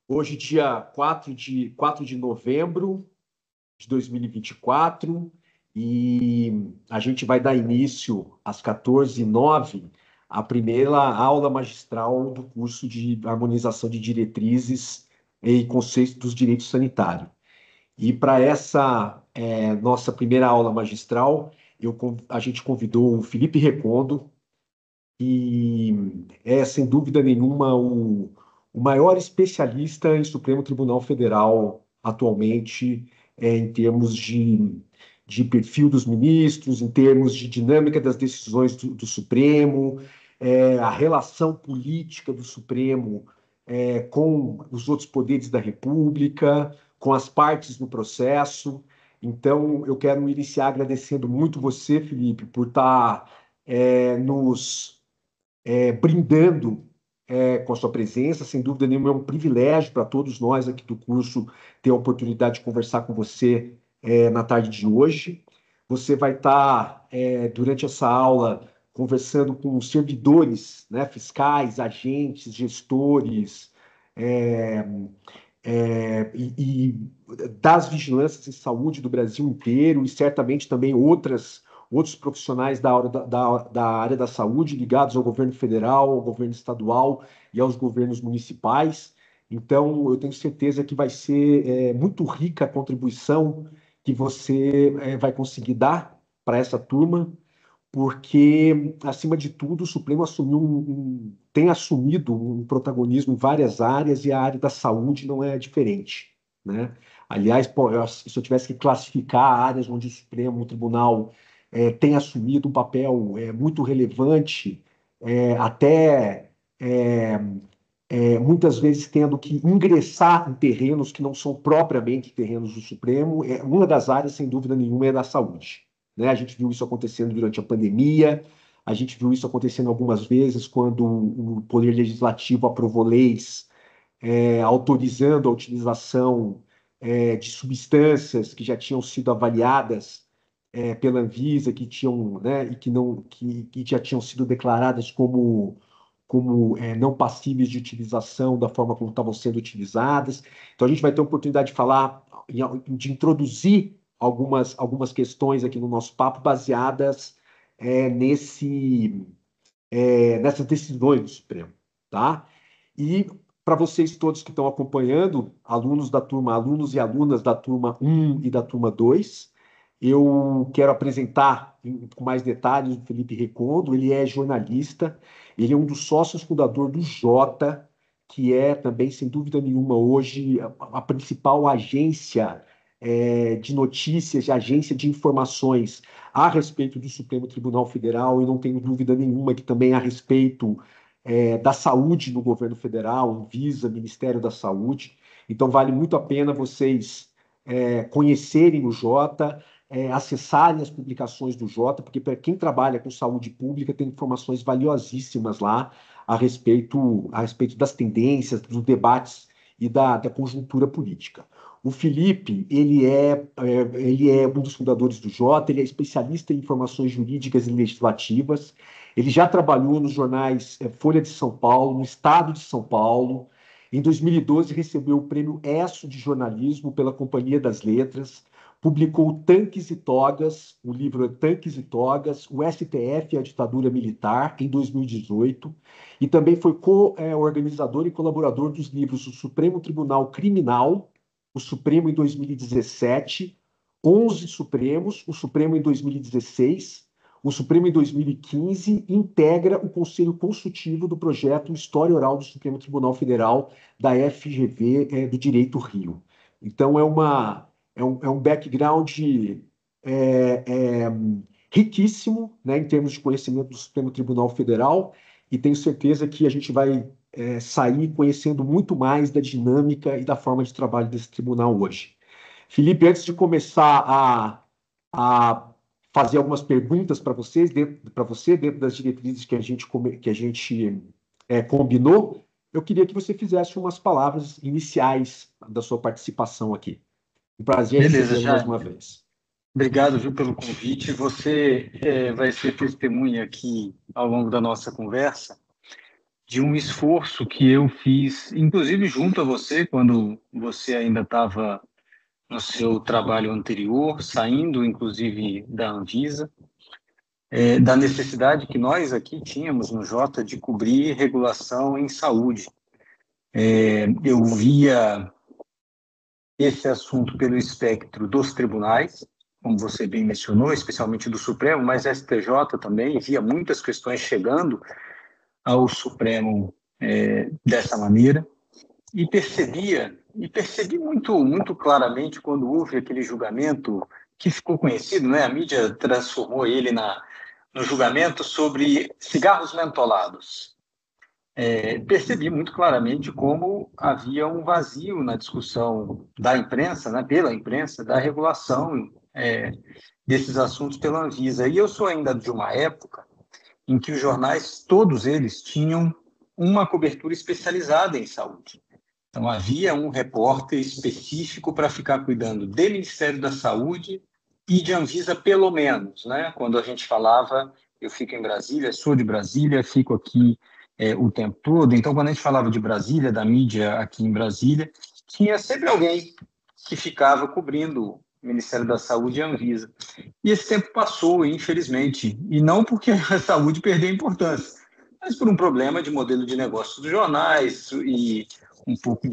Hoje, dia 4 de novembro de 2024, e a gente vai dar início às 14h09 à primeira aula magistral do curso de Harmonização de Diretrizes e Conceitos dos Direitos Sanitários. E para essa nossa primeira aula magistral, a gente convidou o Felipe Recondo, que é, sem dúvida nenhuma, o maior especialista em Supremo Tribunal Federal atualmente, em termos de perfil dos ministros, em termos de dinâmica das decisões do Supremo, a relação política do Supremo com os outros poderes da República, com as partes no processo. Então, eu quero iniciar agradecendo muito você, Felipe, por estar nos brindando com a sua presença. Sem dúvida nenhuma, é um privilégio para todos nós aqui do curso ter a oportunidade de conversar com você na tarde de hoje. Você vai estar, durante essa aula, conversando com servidores, né, fiscais, agentes, gestores, é, e das vigilâncias em saúde do Brasil inteiro, e certamente também outros profissionais da área da saúde ligados ao governo federal, ao governo estadual e aos governos municipais. Então, eu tenho certeza que vai ser muito rica a contribuição que você vai conseguir dar para essa turma, porque, acima de tudo, o Supremo tem assumido um protagonismo em várias áreas, e a área da saúde não é diferente, né? Aliás, pô, se eu tivesse que classificar áreas onde o Supremo Tribunal tem assumido um papel muito relevante, até muitas vezes tendo que ingressar em terrenos que não são propriamente terrenos do Supremo, uma das áreas, sem dúvida nenhuma, é da saúde, né? A gente viu isso acontecendo durante a pandemia, a gente viu isso acontecendo algumas vezes quando o Poder Legislativo aprovou leis autorizando a utilização de substâncias que já tinham sido avaliadas pela Anvisa, que tinham, né, e que não, que já tinham sido declaradas como não passíveis de utilização da forma como estavam sendo utilizadas. Então, a gente vai ter a oportunidade de falar, de introduzir algumas questões aqui no nosso papo baseadas nessas decisões do Supremo, tá? E para vocês todos que estão acompanhando, alunos e alunas da turma 1 e da turma 2, eu quero apresentar com mais detalhes o Felipe Recondo. Ele é jornalista, ele é um dos sócios fundadores do Jota, que é também, sem dúvida nenhuma, hoje a principal agência de notícias, agência de informações a respeito do Supremo Tribunal Federal, e não tenho dúvida nenhuma que também a respeito da saúde no governo federal, Anvisa, Ministério da Saúde. Então, vale muito a pena vocês conhecerem o Jota, acessarem as publicações do Jota, porque para quem trabalha com saúde pública tem informações valiosíssimas lá a respeito das tendências, dos debates e da conjuntura política. O Felipe, ele é um dos fundadores do Jota, ele é especialista em informações jurídicas e legislativas. Ele já trabalhou nos jornais Folha de São Paulo, no Estado de São Paulo. Em 2012, recebeu o prêmio ESSO de jornalismo pela Companhia das Letras. Publicou Tanques e Togas, o livro Tanques e Togas, o STF e a Ditadura Militar, em 2018. E também foi co-organizador e colaborador dos livros O Supremo Tribunal Criminal, o Supremo em 2017, 11 Supremos, o Supremo em 2016, o Supremo em 2015, integra o Conselho Consultivo do projeto História Oral do Supremo Tribunal Federal, da FGV, do Direito Rio. Então, é um background é, é, riquíssimo, né, em termos de conhecimento do Supremo Tribunal Federal, e tenho certeza que a gente vai sair conhecendo muito mais da dinâmica e da forma de trabalho desse tribunal hoje. Felipe, antes de começar a fazer algumas perguntas para você, dentro das diretrizes que a gente combinou, eu queria que você fizesse umas palavras iniciais da sua participação aqui. Um prazer Beleza, recebê-lo mais já. uma vez. Obrigado, viu, pelo convite. Você vai ser testemunha aqui ao longo da nossa conversa de um esforço que eu fiz, inclusive junto a você, quando você ainda estava no seu trabalho anterior, saindo inclusive da Anvisa, da necessidade que nós aqui tínhamos no Jota de cobrir regulação em saúde. Eu via esse assunto pelo espectro dos tribunais, como você bem mencionou, especialmente do Supremo, mas STJ também, via muitas questões chegando ao Supremo dessa maneira, e percebi muito claramente quando houve aquele julgamento que ficou conhecido, né? A mídia transformou ele no julgamento sobre cigarros mentolados. Percebi muito claramente como havia um vazio na discussão da imprensa, né, pela imprensa, da regulação desses assuntos pela Anvisa. E eu sou ainda de uma época em que os jornais, todos eles, tinham uma cobertura especializada em saúde. Então, havia um repórter específico para ficar cuidando do Ministério da Saúde e de Anvisa, pelo menos, né? Quando a gente falava, eu fico em Brasília, sou de Brasília, fico aqui o tempo todo. Então, quando a gente falava de Brasília, da mídia aqui em Brasília, tinha sempre alguém que ficava cobrindo o Ministério da Saúde e a Anvisa. E esse tempo passou, infelizmente, e não porque a saúde perdeu importância, mas por um problema de modelo de negócio dos jornais e um pouco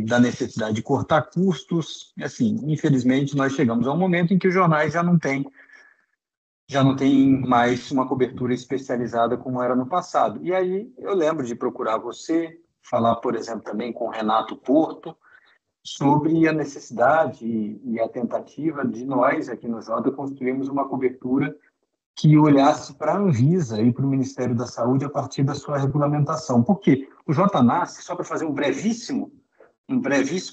da necessidade de cortar custos. Assim, infelizmente, nós chegamos a um momento em que os jornais já não tem mais uma cobertura especializada como era no passado. E aí eu lembro de procurar você, falar, por exemplo, também com o Renato Porto, sobre a necessidade e a tentativa de nós, aqui no Jota, construirmos uma cobertura que olhasse para a Anvisa e para o Ministério da Saúde a partir da sua regulamentação. Por quê? O Jota nasce, só para fazer um brevíssimo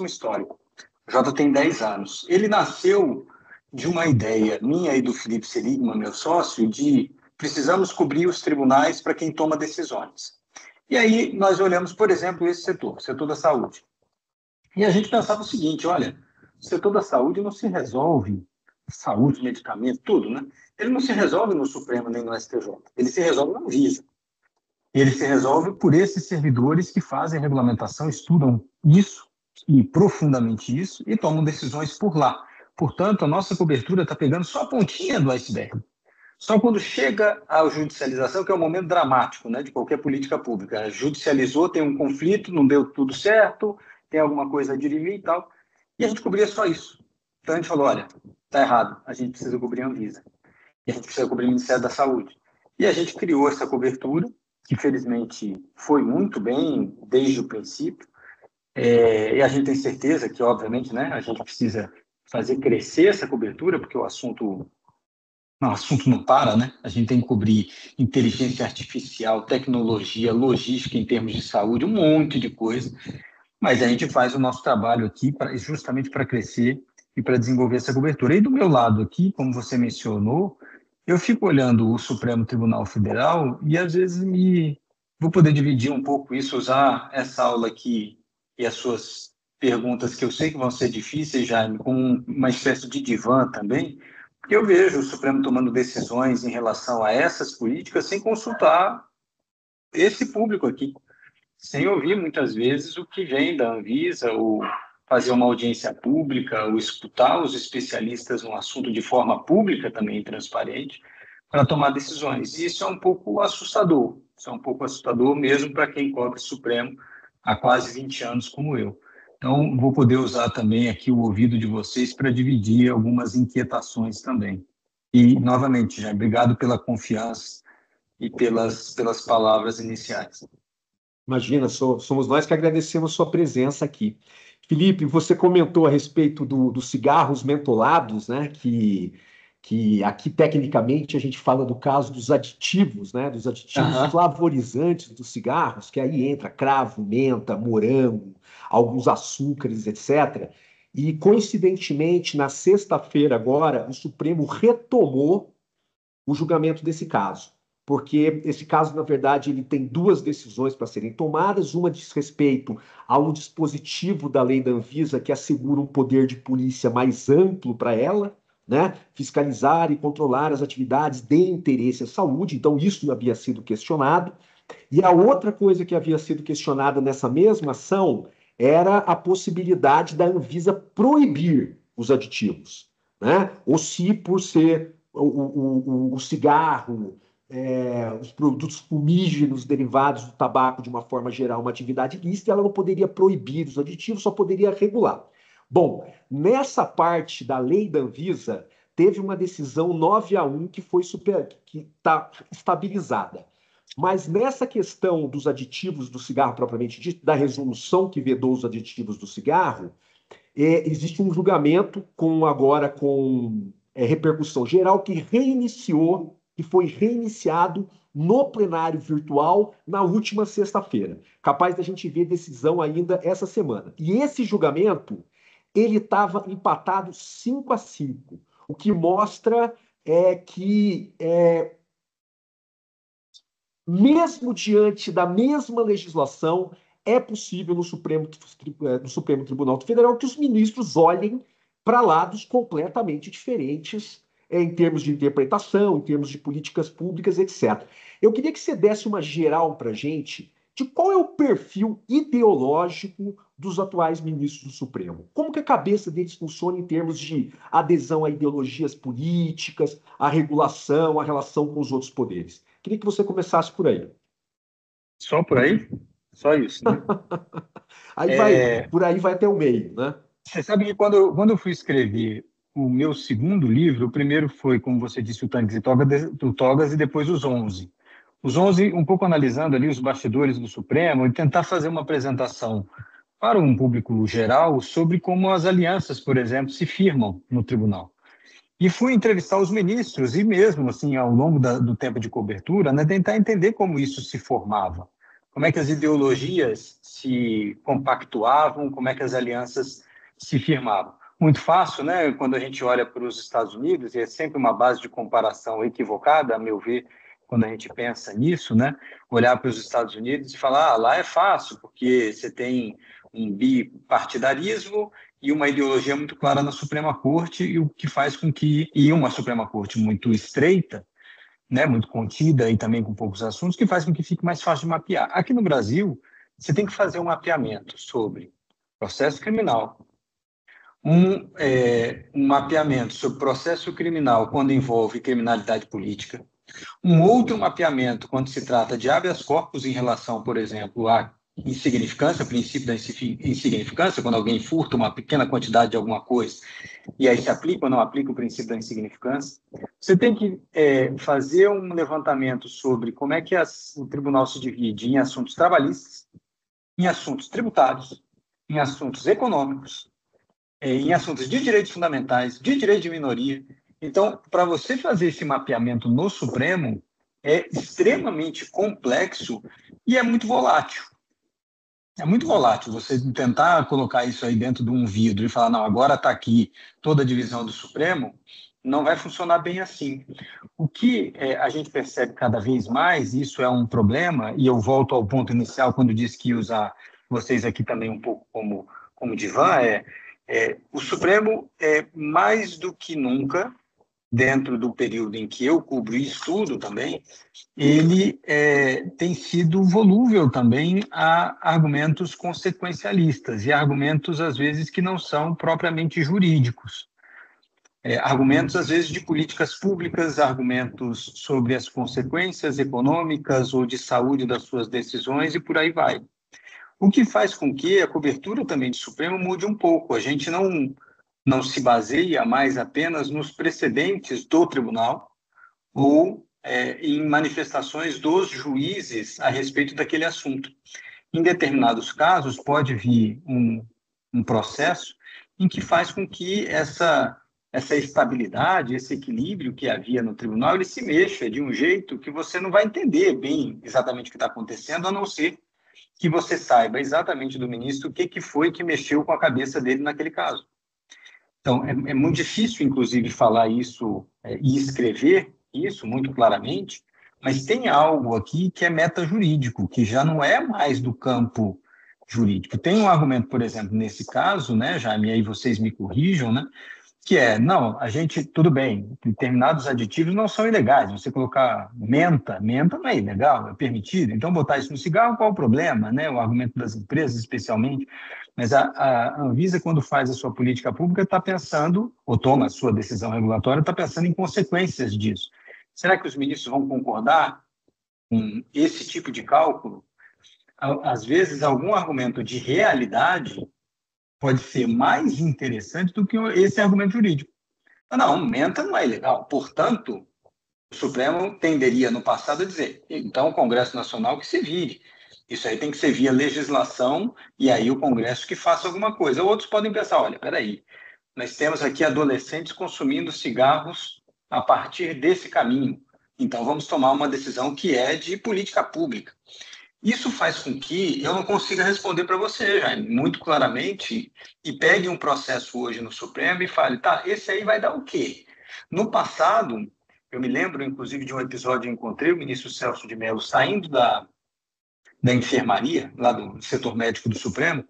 histórico. O Jota tem 10 anos. Ele nasceu de uma ideia minha e do Felipe Seligman, meu sócio, de precisamos cobrir os tribunais para quem toma decisões. E aí nós olhamos, por exemplo, esse setor, o setor da saúde. E a gente pensava o seguinte, olha, o setor da saúde não se resolve, saúde, medicamento, tudo, né? Ele não se resolve no Supremo nem no STJ, ele se resolve na Anvisa. Ele se resolve por esses servidores que fazem regulamentação, estudam isso, e profundamente isso, e tomam decisões por lá. Portanto, a nossa cobertura está pegando só a pontinha do iceberg. Só quando chega à judicialização, que é o momento dramático, né, de qualquer política pública. Judicializou, tem um conflito, não deu tudo certo, tem alguma coisa a dirimir e tal. E a gente cobria só isso. Então a gente falou, olha, está errado, a gente precisa cobrir a Anvisa. E a gente precisa cobrir o Ministério da Saúde. E a gente criou essa cobertura, que felizmente foi muito bem desde o princípio. E a gente tem certeza que, obviamente, né, a gente precisa fazer crescer essa cobertura, porque o assunto não para, né? A gente tem que cobrir inteligência artificial, tecnologia, logística em termos de saúde, um monte de coisa. Mas a gente faz o nosso trabalho aqui justamente para crescer e para desenvolver essa cobertura. E do meu lado aqui, como você mencionou, eu fico olhando o Supremo Tribunal Federal e às vezes vou poder dividir um pouco isso, usar essa aula aqui e as suas perguntas, que eu sei que vão ser difíceis, Jaime, com uma espécie de divã também, porque eu vejo o Supremo tomando decisões em relação a essas políticas sem consultar esse público aqui, sem ouvir muitas vezes o que vem da Anvisa, ou fazer uma audiência pública, ou escutar os especialistas no assunto de forma pública também transparente, para tomar decisões. E isso é um pouco assustador. Isso é um pouco assustador mesmo para quem cobre o Supremo há quase 20 anos como eu. Então, vou poder usar também aqui o ouvido de vocês para dividir algumas inquietações também. E, novamente, já obrigado pela confiança e pelas palavras iniciais. Imagina, somos nós que agradecemos sua presença aqui. Felipe, você comentou a respeito dos cigarros mentolados, né? Que aqui tecnicamente a gente fala do caso dos aditivos, né? Dos aditivos Aham. flavorizantes dos cigarros, que aí entra cravo, menta, morango, alguns açúcares, etc. E coincidentemente, na sexta-feira agora, o Supremo retomou o julgamento desse caso, porque esse caso, na verdade, ele tem duas decisões para serem tomadas. Uma diz respeito a um dispositivo da lei da Anvisa que assegura um poder de polícia mais amplo para ela, né? Fiscalizar e controlar as atividades de interesse à saúde. Então, isso havia sido questionado. E a outra coisa que havia sido questionada nessa mesma ação era a possibilidade da Anvisa proibir os aditivos, né? Ou se, por ser o cigarro, os produtos fumígenos derivados do tabaco, de uma forma geral, uma atividade ilícita, ela não poderia proibir os aditivos, só poderia regular. Bom, nessa parte da lei da Anvisa, teve uma decisão 9-1 que foi que está estabilizada. Mas nessa questão dos aditivos do cigarro propriamente dito, da resolução que vedou os aditivos do cigarro, existe um julgamento agora com repercussão geral que foi reiniciado no plenário virtual na última sexta-feira. Capaz da gente ver decisão ainda essa semana. E esse julgamento, ele estava empatado 5-5, o que mostra que mesmo diante da mesma legislação, é possível no Supremo Tribunal Federal que os ministros olhem para lados completamente diferentes em termos de interpretação, em termos de políticas públicas, etc. Eu queria que você desse uma geral para a gente de qual é o perfil ideológico dos atuais ministros do Supremo. Como que a cabeça deles funciona em termos de adesão a ideologias políticas, a regulação, a relação com os outros poderes. Queria que você começasse por aí. Só por aí? Só isso, né? Por aí vai até o meio, né? Você sabe que quando eu fui escrever o meu segundo livro, o primeiro foi, como você disse, o Tanques e Togas, e depois os 11. Os 11, um pouco analisando ali os bastidores do Supremo e tentar fazer uma apresentação para um público geral sobre como as alianças, por exemplo, se firmam no tribunal. E fui entrevistar os ministros e mesmo assim, ao longo do tempo de cobertura, né, tentar entender como isso se formava, como é que as ideologias se compactuavam, como é que as alianças se firmavam. Muito fácil, né, quando a gente olha para os Estados Unidos, e é sempre uma base de comparação equivocada, a meu ver, quando a gente pensa nisso, né, olhar para os Estados Unidos e falar, lá é fácil, porque você tem um bipartidarismo e uma ideologia muito clara na Suprema Corte, e o que faz com que, e uma Suprema Corte muito estreita, né, muito contida e também com poucos assuntos, que faz com que fique mais fácil de mapear. Aqui no Brasil, você tem que fazer um mapeamento sobre processo criminal, um mapeamento sobre processo criminal quando envolve criminalidade política, um outro mapeamento quando se trata de habeas corpus em relação, por exemplo, à insignificância, o princípio da insignificância, quando alguém furta uma pequena quantidade de alguma coisa, e aí se aplica ou não aplica o princípio da insignificância. Você tem que fazer um levantamento sobre como é que o tribunal se divide em assuntos trabalhistas, em assuntos tributários, em assuntos econômicos, em assuntos de direitos fundamentais, de direito de minoria. Então, para você fazer esse mapeamento no Supremo, é extremamente complexo e é muito volátil. É muito volátil você tentar colocar isso aí dentro de um vidro e falar, não, agora está aqui toda a divisão do Supremo, não vai funcionar bem assim. O que a gente percebe cada vez mais, isso é um problema, e eu volto ao ponto inicial quando disse que ia usar vocês aqui também um pouco como divã, o Supremo é mais do que nunca, dentro do período em que eu cubro e estudo também, ele tem sido volúvel também a argumentos consequencialistas e argumentos, às vezes, que não são propriamente jurídicos. Argumentos, às vezes, de políticas públicas, argumentos sobre as consequências econômicas ou de saúde das suas decisões e por aí vai. O que faz com que a cobertura também do Supremo mude um pouco. A gente não se baseia mais apenas nos precedentes do tribunal ou em manifestações dos juízes a respeito daquele assunto. Em determinados casos, pode vir um processo em que faz com que essa estabilidade, esse equilíbrio que havia no tribunal, ele se mexa de um jeito que você não vai entender bem exatamente o que está acontecendo, a não ser que você saiba exatamente do ministro o que foi que mexeu com a cabeça dele naquele caso. Então, é muito difícil, inclusive, falar isso e escrever isso muito claramente, mas tem algo aqui que é metajurídico, que já não é mais do campo jurídico. Tem um argumento, por exemplo, nesse caso, né, Jaime, aí vocês me corrijam, né, que é, não, a gente, tudo bem, determinados aditivos não são ilegais. Você colocar menta não é ilegal, é permitido. Então, botar isso no cigarro, qual o problema, né? O argumento das empresas, especialmente. Mas a Anvisa, quando faz a sua política pública, está pensando, ou toma a sua decisão regulatória, está pensando em consequências disso. Será que os ministros vão concordar com esse tipo de cálculo? Às vezes, algum argumento de realidade pode ser mais interessante do que esse argumento jurídico. Não, menta não é ilegal. Portanto, o Supremo tenderia, no passado, a dizer, então, o Congresso Nacional que se vire. Isso aí tem que ser via legislação e aí o Congresso que faça alguma coisa. Outros podem pensar, olha, peraí, nós temos aqui adolescentes consumindo cigarros a partir desse caminho. Então, vamos tomar uma decisão que é de política pública. Isso faz com que eu não consiga responder para você, Jaime, muito claramente, e pegue um processo hoje no Supremo e fale, tá, esse aí vai dar o quê? No passado, eu me lembro, inclusive, de um episódio, eu encontrei o ministro Celso de Mello saindo da enfermaria, lá do setor médico do Supremo,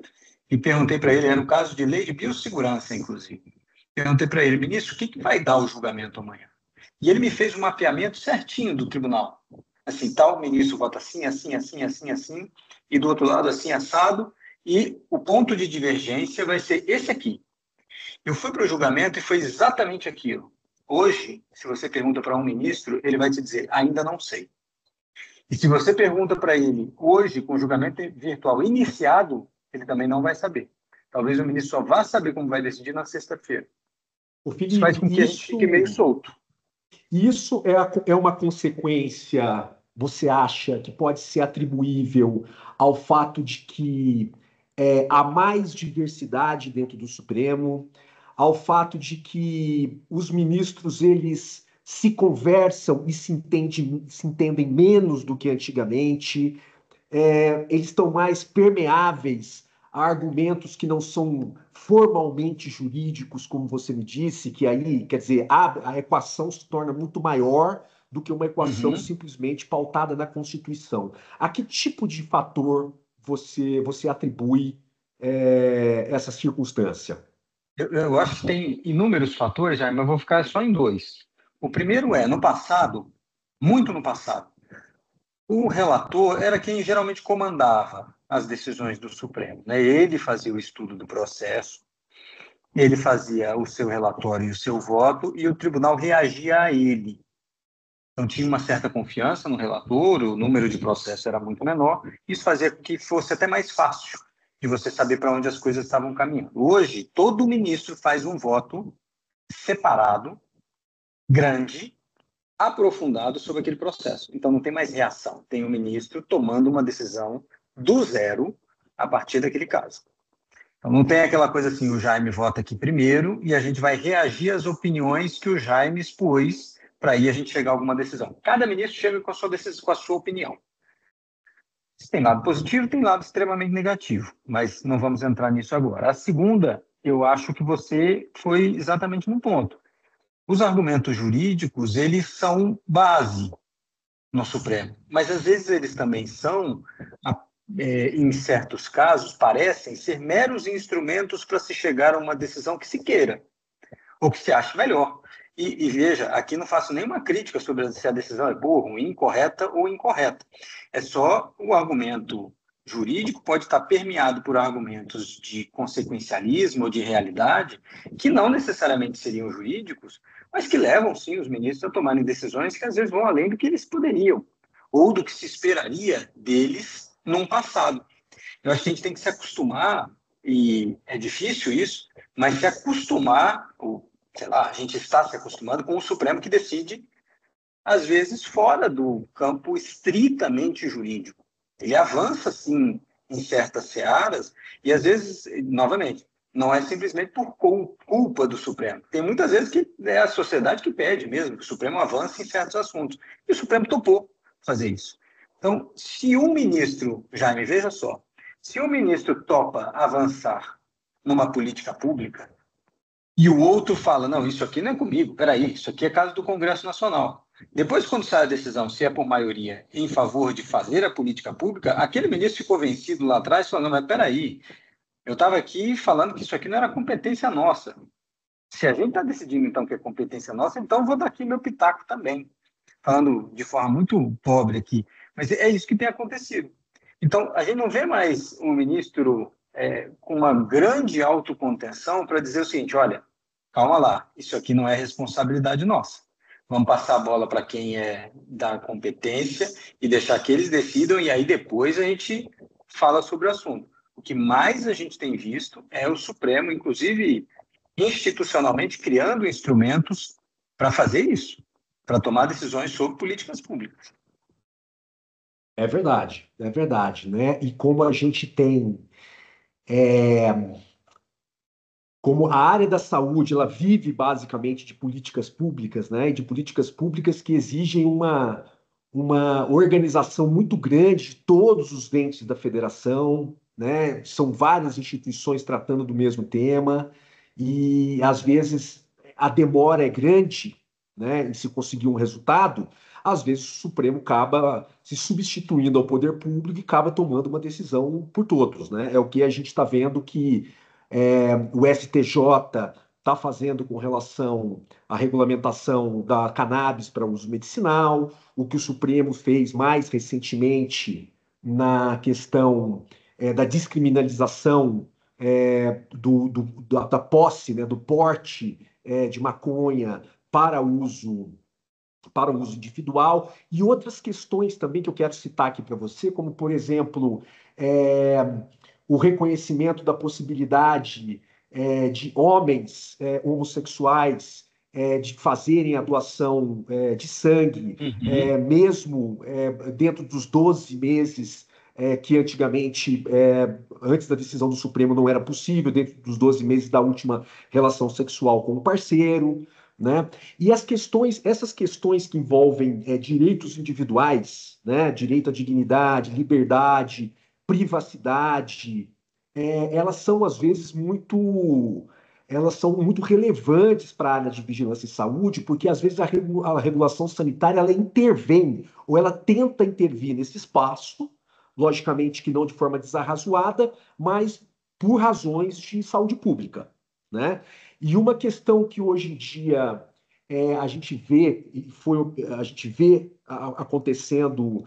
e perguntei para ele, era um caso de lei de biossegurança, inclusive. Perguntei para ele, ministro, o que vai dar o julgamento amanhã? E ele me fez um mapeamento certinho do tribunal. Assim, tal ministro vota assim, assim, assim, assim, assim, e do outro lado assim, assado, e o ponto de divergência vai ser esse aqui. Eu fui para o julgamento e foi exatamente aquilo. Hoje, se você pergunta para um ministro, ele vai te dizer, ainda não sei. E se você pergunta para ele, hoje, com o julgamento virtual iniciado, ele também não vai saber. Talvez o ministro só vá saber como vai decidir na sexta-feira. O Isso faz Felipe, com que a gente fique meio solto. Isso é uma consequência, você acha, que pode ser atribuível ao fato de que há mais diversidade dentro do Supremo, ao fato de que os ministros eles se conversam e se entendem menos do que antigamente, eles estão mais permeáveis a argumentos que não são formalmente jurídicos, como você me disse, que aí, quer dizer, a equação se torna muito maior do que uma equação simplesmente pautada na Constituição. A que tipo de fator você atribui essa circunstância? Eu acho que tem inúmeros fatores, Jaime, mas eu vou ficar só em dois. O primeiro é, no passado, muito no passado, o relator era quem geralmente comandava as decisões do Supremo, né? Ele fazia o estudo do processo, ele fazia o seu relatório e o seu voto, e o tribunal reagia a ele. Então, tinha uma certa confiança no relator, o número de processos era muito menor, isso fazia com que fosse até mais fácil de você saber para onde as coisas estavam caminhando. Hoje, todo ministro faz um voto separado, grande, aprofundado sobre aquele processo. Então, não tem mais reação. Tem o ministro tomando uma decisão do zero a partir daquele caso. Então, não tem aquela coisa assim, o Jaime vota aqui primeiro e a gente vai reagir às opiniões que o Jaime expôs para aí a gente chegar a alguma decisão. Cada ministro chega com a sua decisão, com a sua opinião. Se tem lado positivo, tem lado extremamente negativo, mas não vamos entrar nisso agora. A segunda, eu acho que você foi exatamente no ponto. Os argumentos jurídicos, eles são base no Supremo, mas às vezes eles também são, em certos casos, parecem ser meros instrumentos para se chegar a uma decisão que se queira, ou que se ache melhor. E veja, aqui não faço nenhuma crítica sobre se a decisão é boa, ruim, correta ou incorreta. É só o argumento jurídico pode estar permeado por argumentos de consequencialismo ou de realidade, que não necessariamente seriam jurídicos, mas que levam, sim, os ministros a tomarem decisões que às vezes vão além do que eles poderiam, ou do que se esperaria deles num passado. Eu acho que a gente tem que se acostumar, e é difícil isso, mas se acostumar, ou, sei lá, a gente está se acostumando com o Supremo que decide, às vezes, fora do campo estritamente jurídico. Ele avança, sim, em certas searas, e às vezes, novamente, não é simplesmente por culpa do Supremo. Tem muitas vezes que é a sociedade que pede mesmo que o Supremo avance em certos assuntos. E o Supremo topou fazer isso. Então, se um ministro, Jaime, veja só, se um ministro topa avançar numa política pública e o outro fala, não, isso aqui não é comigo, peraí, isso aqui é caso do Congresso Nacional. Depois, quando sai a decisão, se é por maioria em favor de fazer a política pública, aquele ministro ficou vencido lá atrás, falando, mas peraí, eu estava aqui falando que isso aqui não era competência nossa. Se a gente está decidindo, então, que é competência nossa, então vou dar aqui meu pitaco também, falando de forma muito pobre aqui. Mas é isso que tem acontecido. Então, a gente não vê mais um ministro com uma grande autocontenção para dizer o seguinte: olha, calma lá, isso aqui não é responsabilidade nossa. Vamos passar a bola para quem é da competência e deixar que eles decidam, e aí depois a gente fala sobre o assunto. O que mais a gente tem visto é o Supremo, inclusive institucionalmente, criando instrumentos para fazer isso, para tomar decisões sobre políticas públicas. É verdade, né? E como a gente tem, é, como a área da saúde, ela vive basicamente de políticas públicas, né? E de políticas públicas que exigem uma organização muito grande de todos os entes da federação, né? São várias instituições tratando do mesmo tema e às vezes a demora é grande, né? Em se conseguir um resultado. Às vezes o Supremo acaba se substituindo ao poder público e acaba tomando uma decisão por todos, né? É o que a gente está vendo que o STJ está fazendo com relação à regulamentação da cannabis para uso medicinal, o que o Supremo fez mais recentemente na questão da descriminalização da posse, né, do porte de maconha para uso individual, e outras questões também que eu quero citar aqui para você, como, por exemplo, é, o reconhecimento da possibilidade de homens homossexuais de fazerem a doação de sangue, Uhum. mesmo dentro dos 12 meses que antigamente, antes da decisão do Supremo, não era possível, dentro dos 12 meses da última relação sexual com o parceiro, né? E essas questões que envolvem direitos individuais, né? Direito à dignidade, liberdade, privacidade, elas são às vezes elas são muito relevantes para a área de vigilância e saúde, porque às vezes a regulação sanitária ela intervém ou ela tenta intervir nesse espaço, logicamente que não de forma desarrazoada, mas por razões de saúde pública, né? E uma questão que hoje em dia a gente vê, a gente vê acontecendo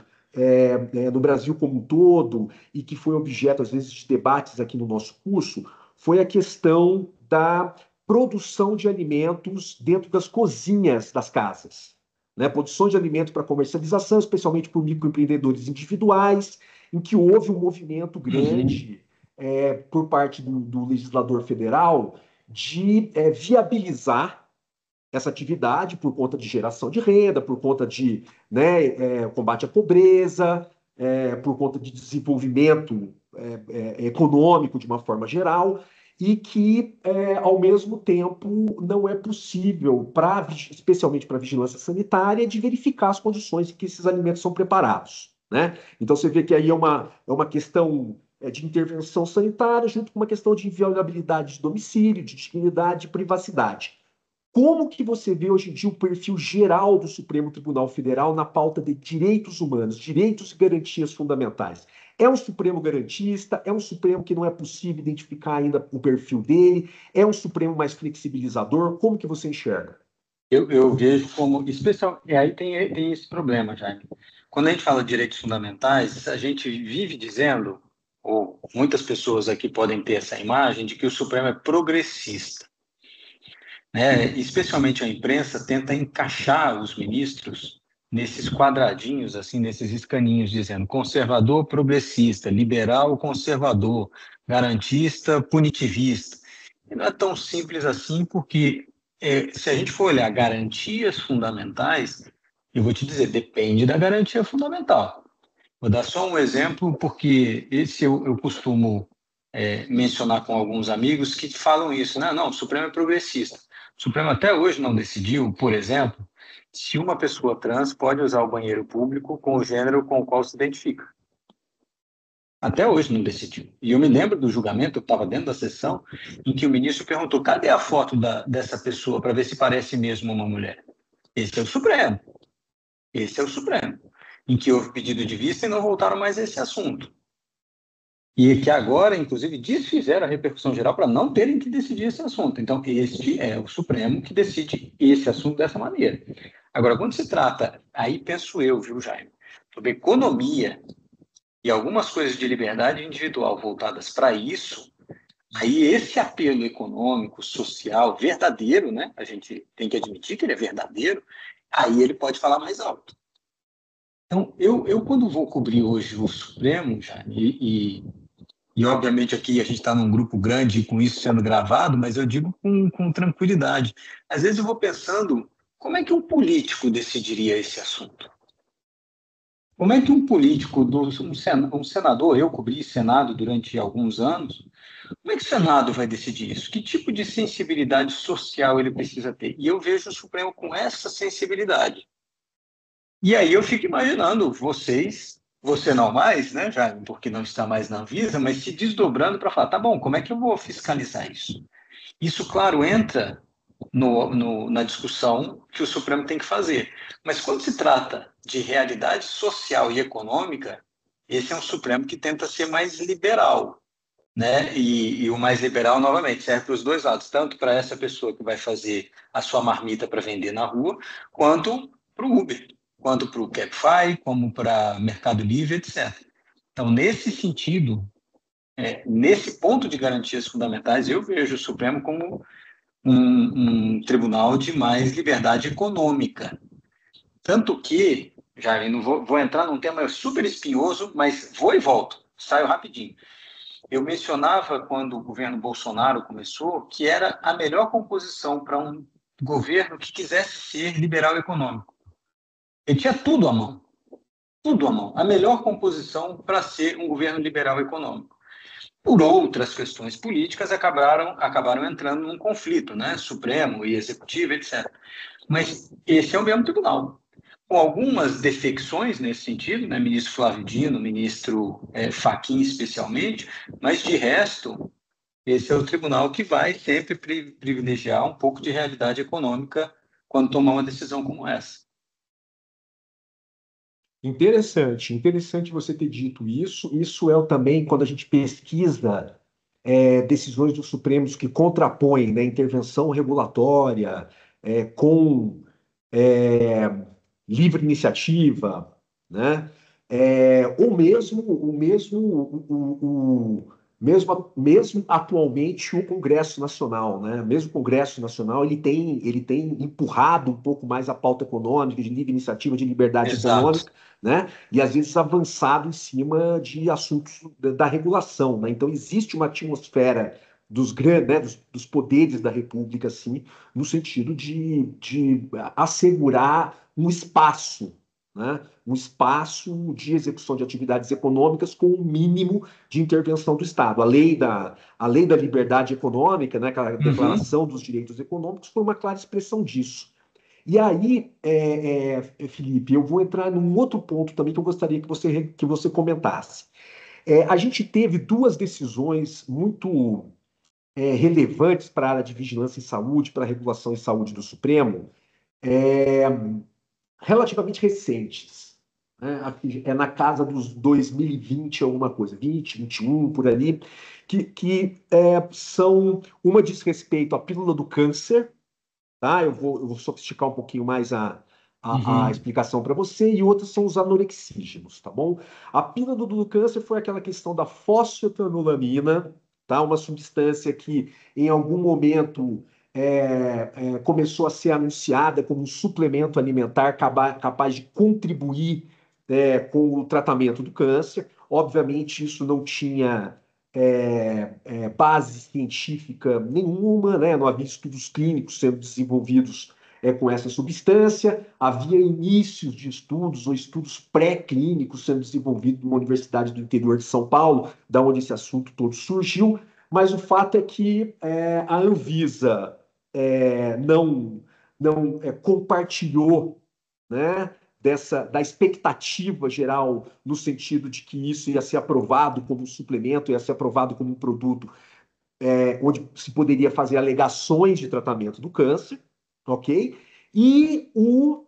no Brasil como um todo, e que foi objeto, às vezes, de debates aqui no nosso curso, foi a questão da produção de alimentos dentro das cozinhas das casas. Né? Produção de alimentos para comercialização, especialmente por microempreendedores individuais, em que houve um movimento Uhum. grande por parte do legislador federal de viabilizar essa atividade por conta de geração de renda, por conta de combate à pobreza, por conta de desenvolvimento econômico de uma forma geral, e que, ao mesmo tempo, não é possível, especialmente para a vigilância sanitária, de verificar as condições em que esses alimentos são preparados. Né? Então, você vê que aí é uma questão de intervenção sanitária, junto com uma questão de inviolabilidade de domicílio, de dignidade e privacidade. Como que você vê hoje em dia o perfil geral do Supremo Tribunal Federal na pauta de direitos humanos, direitos e garantias fundamentais? É um Supremo garantista? É um Supremo que não é possível identificar ainda o perfil dele? É um Supremo mais flexibilizador? Como que você enxerga? Eu vejo como especial. E aí tem esse problema, Jaime. Quando a gente fala de direitos fundamentais, a gente vive dizendo, ou muitas pessoas aqui podem ter essa imagem, de que o Supremo é progressista. Né? Especialmente a imprensa tenta encaixar os ministros nesses quadradinhos, assim, nesses escaninhos, dizendo conservador, progressista, liberal, conservador, garantista, punitivista. E não é tão simples assim, porque se a gente for olhar garantias fundamentais, eu vou te dizer, depende da garantia fundamental. Vou dar só um exemplo, porque esse eu costumo mencionar com alguns amigos que falam isso, né? Não, o Supremo é progressista. O Supremo até hoje não decidiu, por exemplo, se uma pessoa trans pode usar o banheiro público com o gênero com o qual se identifica. Até hoje não decidiu. E eu me lembro do julgamento, eu estava dentro da sessão, em que o ministro perguntou: cadê a foto dessa pessoa para ver se parece mesmo uma mulher? Esse é o Supremo. Esse é o Supremo. Em que houve pedido de vista e não voltaram mais a esse assunto. E que agora, inclusive, desfizeram a repercussão geral para não terem que decidir esse assunto. Então, este é o Supremo que decide esse assunto dessa maneira. Agora, quando se trata, aí penso eu, viu, Jaime, sobre economia e algumas coisas de liberdade individual voltadas para isso, aí esse apelo econômico, social, verdadeiro, né? A gente tem que admitir que ele é verdadeiro, aí ele pode falar mais alto. Então, eu quando vou cobrir hoje o Supremo, Jaime, e obviamente aqui a gente está num grupo grande com isso sendo gravado, mas eu digo com tranquilidade. Às vezes eu vou pensando, como é que um político decidiria esse assunto? Como é que um político, um senador, eu cobri Senado durante alguns anos, como é que o Senado vai decidir isso? Que tipo de sensibilidade social ele precisa ter? E eu vejo o Supremo com essa sensibilidade. E aí eu fico imaginando vocês, você não mais, né, Jaime, porque não está mais na Anvisa, mas se desdobrando para falar, tá bom, como é que eu vou fiscalizar isso? Isso, claro, entra na discussão que o Supremo tem que fazer. Mas quando se trata de realidade social e econômica, esse é um Supremo que tenta ser mais liberal, né? E o mais liberal, novamente, serve para os dois lados, tanto para essa pessoa que vai fazer a sua marmita para vender na rua, quanto para o Uber, quanto para o Cabify, como para Mercado Livre, etc. Então, nesse sentido, nesse ponto de garantias fundamentais, eu vejo o Supremo como um tribunal de mais liberdade econômica. Tanto que, já não vou entrar num tema super espinhoso, mas vou e volto, saio rapidinho. Eu mencionava, quando o governo Bolsonaro começou, que era a melhor composição para um governo que quisesse ser liberal econômico. Ele tinha tudo à mão. A melhor composição para ser um governo liberal econômico. Por outras questões políticas, acabaram entrando num conflito, né? Supremo e Executivo, etc. Mas esse é o mesmo tribunal, com algumas defecções nesse sentido, né? Ministro Flávio Dino, ministro Fachin especialmente, mas de resto, esse é o tribunal que vai sempre privilegiar um pouco de realidade econômica quando tomar uma decisão como essa. Interessante, interessante você ter dito isso. Isso é também quando a gente pesquisa decisões dos Supremos que contrapõem, né, intervenção regulatória com é, livre iniciativa, né? Mesmo atualmente o Congresso Nacional, né? Mesmo o Congresso Nacional ele tem empurrado um pouco mais a pauta econômica, de livre iniciativa, de liberdade Exato. econômica, né? E às vezes avançado em cima de assuntos da regulação, né? Então existe uma atmosfera dos grandes, né, dos poderes da República, assim, no sentido de assegurar um espaço, né? Um espaço de execução de atividades econômicas com um mínimo de intervenção do Estado. A lei da liberdade econômica, né, aquela Uhum. Declaração dos Direitos Econômicos, foi uma clara expressão disso. E aí, Felipe, eu vou entrar num outro ponto também que eu gostaria que você comentasse. A gente teve duas decisões muito relevantes para a área de vigilância em saúde, para a regulação em saúde do Supremo, é, relativamente recentes. Né? É na casa dos 2020, alguma coisa, 20, 21, por ali, que são. Uma diz respeito à pílula do câncer, tá? Eu vou sofisticar um pouquinho mais a Uhum. explicação para você, e outras são os anorexígenos, tá bom? A pílula do câncer foi aquela questão da fosfetanolamina, tá? Uma substância que em algum momento começou a ser anunciada como um suplemento alimentar capaz de contribuir com o tratamento do câncer. Obviamente, isso não tinha base científica nenhuma, né? Não havia estudos clínicos sendo desenvolvidos com essa substância, havia inícios de estudos ou estudos pré-clínicos sendo desenvolvidos numa universidade do interior de São Paulo, da onde esse assunto todo surgiu, mas o fato é que a Anvisa não compartilhou, né, da expectativa geral, no sentido de que isso ia ser aprovado como um suplemento, ia ser aprovado como um produto onde se poderia fazer alegações de tratamento do câncer, ok? E o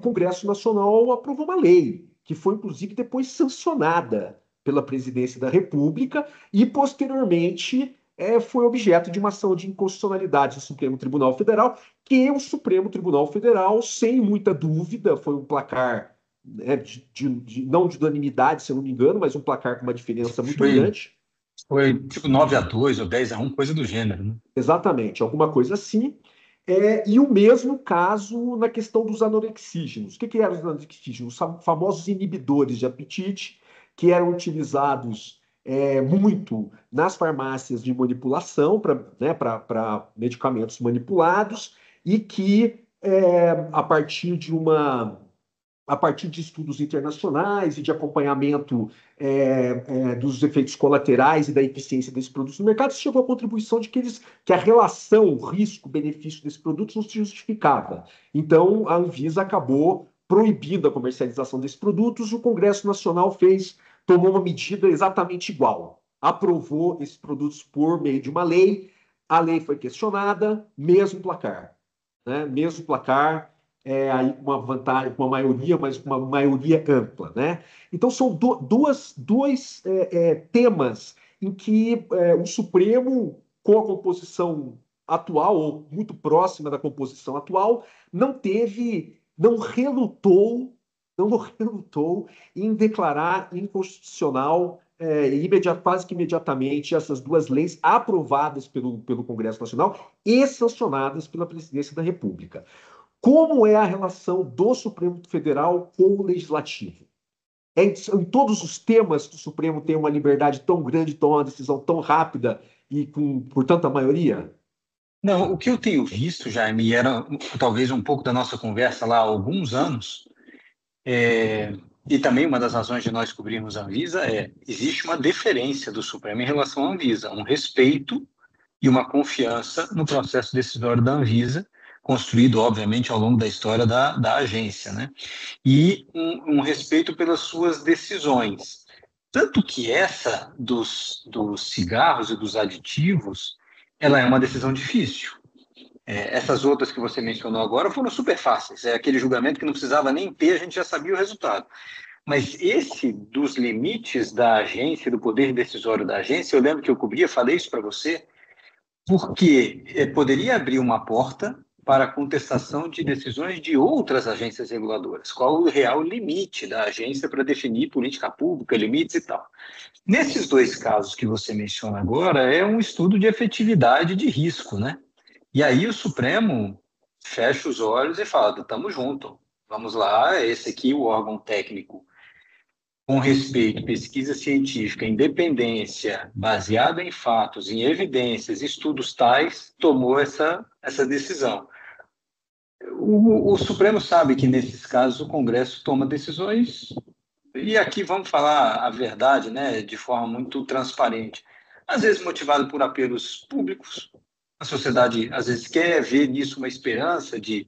Congresso Nacional aprovou uma lei, que foi inclusive depois sancionada pela Presidência da República e, posteriormente, foi objeto de uma ação de inconstitucionalidade do Supremo Tribunal Federal, que o Supremo Tribunal Federal, sem muita dúvida, foi um placar, né, não de unanimidade, se eu não me engano, mas um placar com uma diferença muito grande. Foi tipo 9-2 ou 10-1, coisa do gênero, né? Exatamente, alguma coisa assim. E o mesmo caso na questão dos anorexígenos. O que eram os anorexígenos? Os famosos inibidores de apetite, que eram utilizados muito nas farmácias de manipulação para, né, medicamentos manipulados e que, a partir de estudos internacionais e de acompanhamento dos efeitos colaterais e da eficiência desses produtos no mercado, chegou à contribuição de que a relação risco-benefício desses produtos não se justificava. Então, a Anvisa acabou proibindo a comercialização desses produtos. O Congresso Nacional tomou uma medida exatamente igual. Aprovou esses produtos por meio de uma lei. A lei foi questionada, mesmo placar. Né? Mesmo placar, aí uma vantagem, uma maioria, mas uma maioria ampla, né? Então são dois temas em que o Supremo, com a composição atual, ou muito próxima da composição atual, não relutou em declarar inconstitucional quase que imediatamente essas duas leis aprovadas pelo Congresso Nacional e sancionadas pela Presidência da República. Como é a relação do Supremo Federal com o Legislativo? Em todos os temas que o Supremo tem uma liberdade tão grande, toma uma decisão tão rápida e por tanta maioria? Não, o que eu tenho visto, Jaime, e era talvez um pouco da nossa conversa lá há alguns anos, e também uma das razões de nós cobrirmos a Anvisa existe uma deferência do Supremo em relação à Anvisa, um respeito e uma confiança no processo decisório da Anvisa, construído, obviamente, ao longo da história da agência, né? E um respeito pelas suas decisões. Tanto que essa dos cigarros e dos aditivos, ela é uma decisão difícil. Essas outras que você mencionou agora foram super fáceis. É aquele julgamento que não precisava nem ter, a gente já sabia o resultado. Mas esse dos limites da agência, do poder decisório da agência, eu lembro que eu cobria, falei isso para você, porque poderia abrir uma porta para a contestação de decisões de outras agências reguladoras. Qual o real limite da agência para definir política pública, limites e tal. Nesses dois casos que você menciona agora, é um estudo de efetividade de risco, né? E aí o Supremo fecha os olhos e fala, estamos juntos, vamos lá, esse aqui, o órgão técnico, com respeito, pesquisa científica, independência, baseada em fatos, em evidências, estudos tais, tomou essa decisão. O Supremo sabe que, nesses casos, o Congresso toma decisões, e aqui vamos falar a verdade, né, de forma muito transparente, às vezes motivado por apelos públicos. A sociedade, às vezes, quer ver nisso uma esperança de,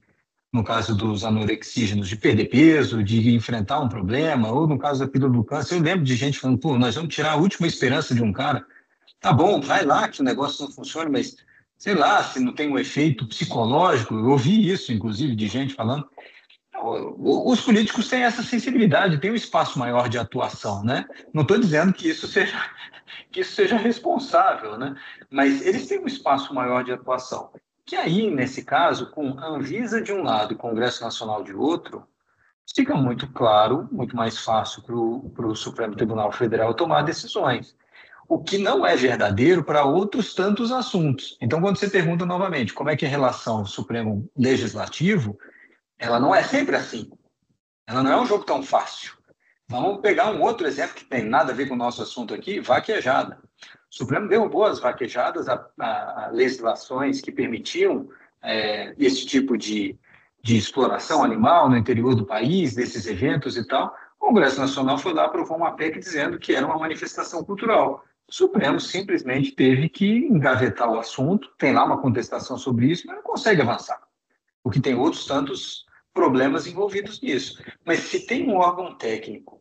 no caso dos anorexígenos, de perder peso, de enfrentar um problema, ou no caso da pílula do câncer, eu lembro de gente falando, pô, nós vamos tirar a última esperança de um cara. Tá bom, vai lá que o negócio não funcione, mas sei lá, se não tem um efeito psicológico, eu ouvi isso, inclusive, de gente falando. Os políticos têm essa sensibilidade, têm um espaço maior de atuação, né? Não estou dizendo que isso seja responsável, né? Mas eles têm um espaço maior de atuação. Que aí, nesse caso, com a Anvisa de um lado e o Congresso Nacional de outro, fica muito claro, muito mais fácil para o Supremo Tribunal Federal tomar decisões. O que não é verdadeiro para outros tantos assuntos. Então, quando você pergunta novamente como é que é a relação Supremo Legislativo, ela não é sempre assim. Ela não é um jogo tão fácil. Vamos pegar um outro exemplo que tem nada a ver com o nosso assunto aqui, vaquejada. O Supremo derrubou as vaquejadas, a legislações que permitiam esse tipo de exploração animal no interior do país, desses eventos e tal. O Congresso Nacional foi lá, aprovou uma PEC dizendo que era uma manifestação cultural. O Supremo simplesmente teve que engavetar o assunto, tem lá uma contestação sobre isso, mas não consegue avançar, porque tem outros tantos problemas envolvidos nisso. Mas se tem um órgão técnico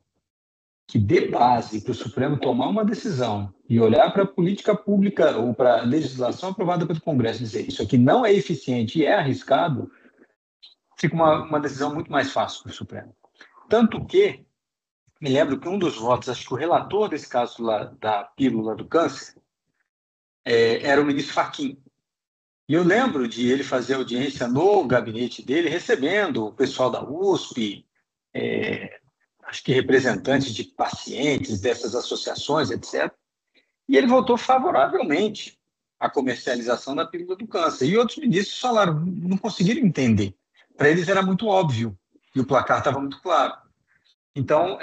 que dê base para o Supremo tomar uma decisão e olhar para a política pública ou para a legislação aprovada pelo Congresso e dizer isso aqui não é eficiente e é arriscado, fica uma decisão muito mais fácil para o Supremo. Tanto que me lembro que um dos votos, acho que o relator desse caso lá, da pílula do câncer, era o ministro Fachin. E eu lembro de ele fazer audiência no gabinete dele, recebendo o pessoal da USP, acho que representantes de pacientes dessas associações, etc. E ele votou favoravelmente à comercialização da pílula do câncer. E outros ministros falaram, não conseguiram entender. Para eles era muito óbvio e o placar estava muito claro. Então,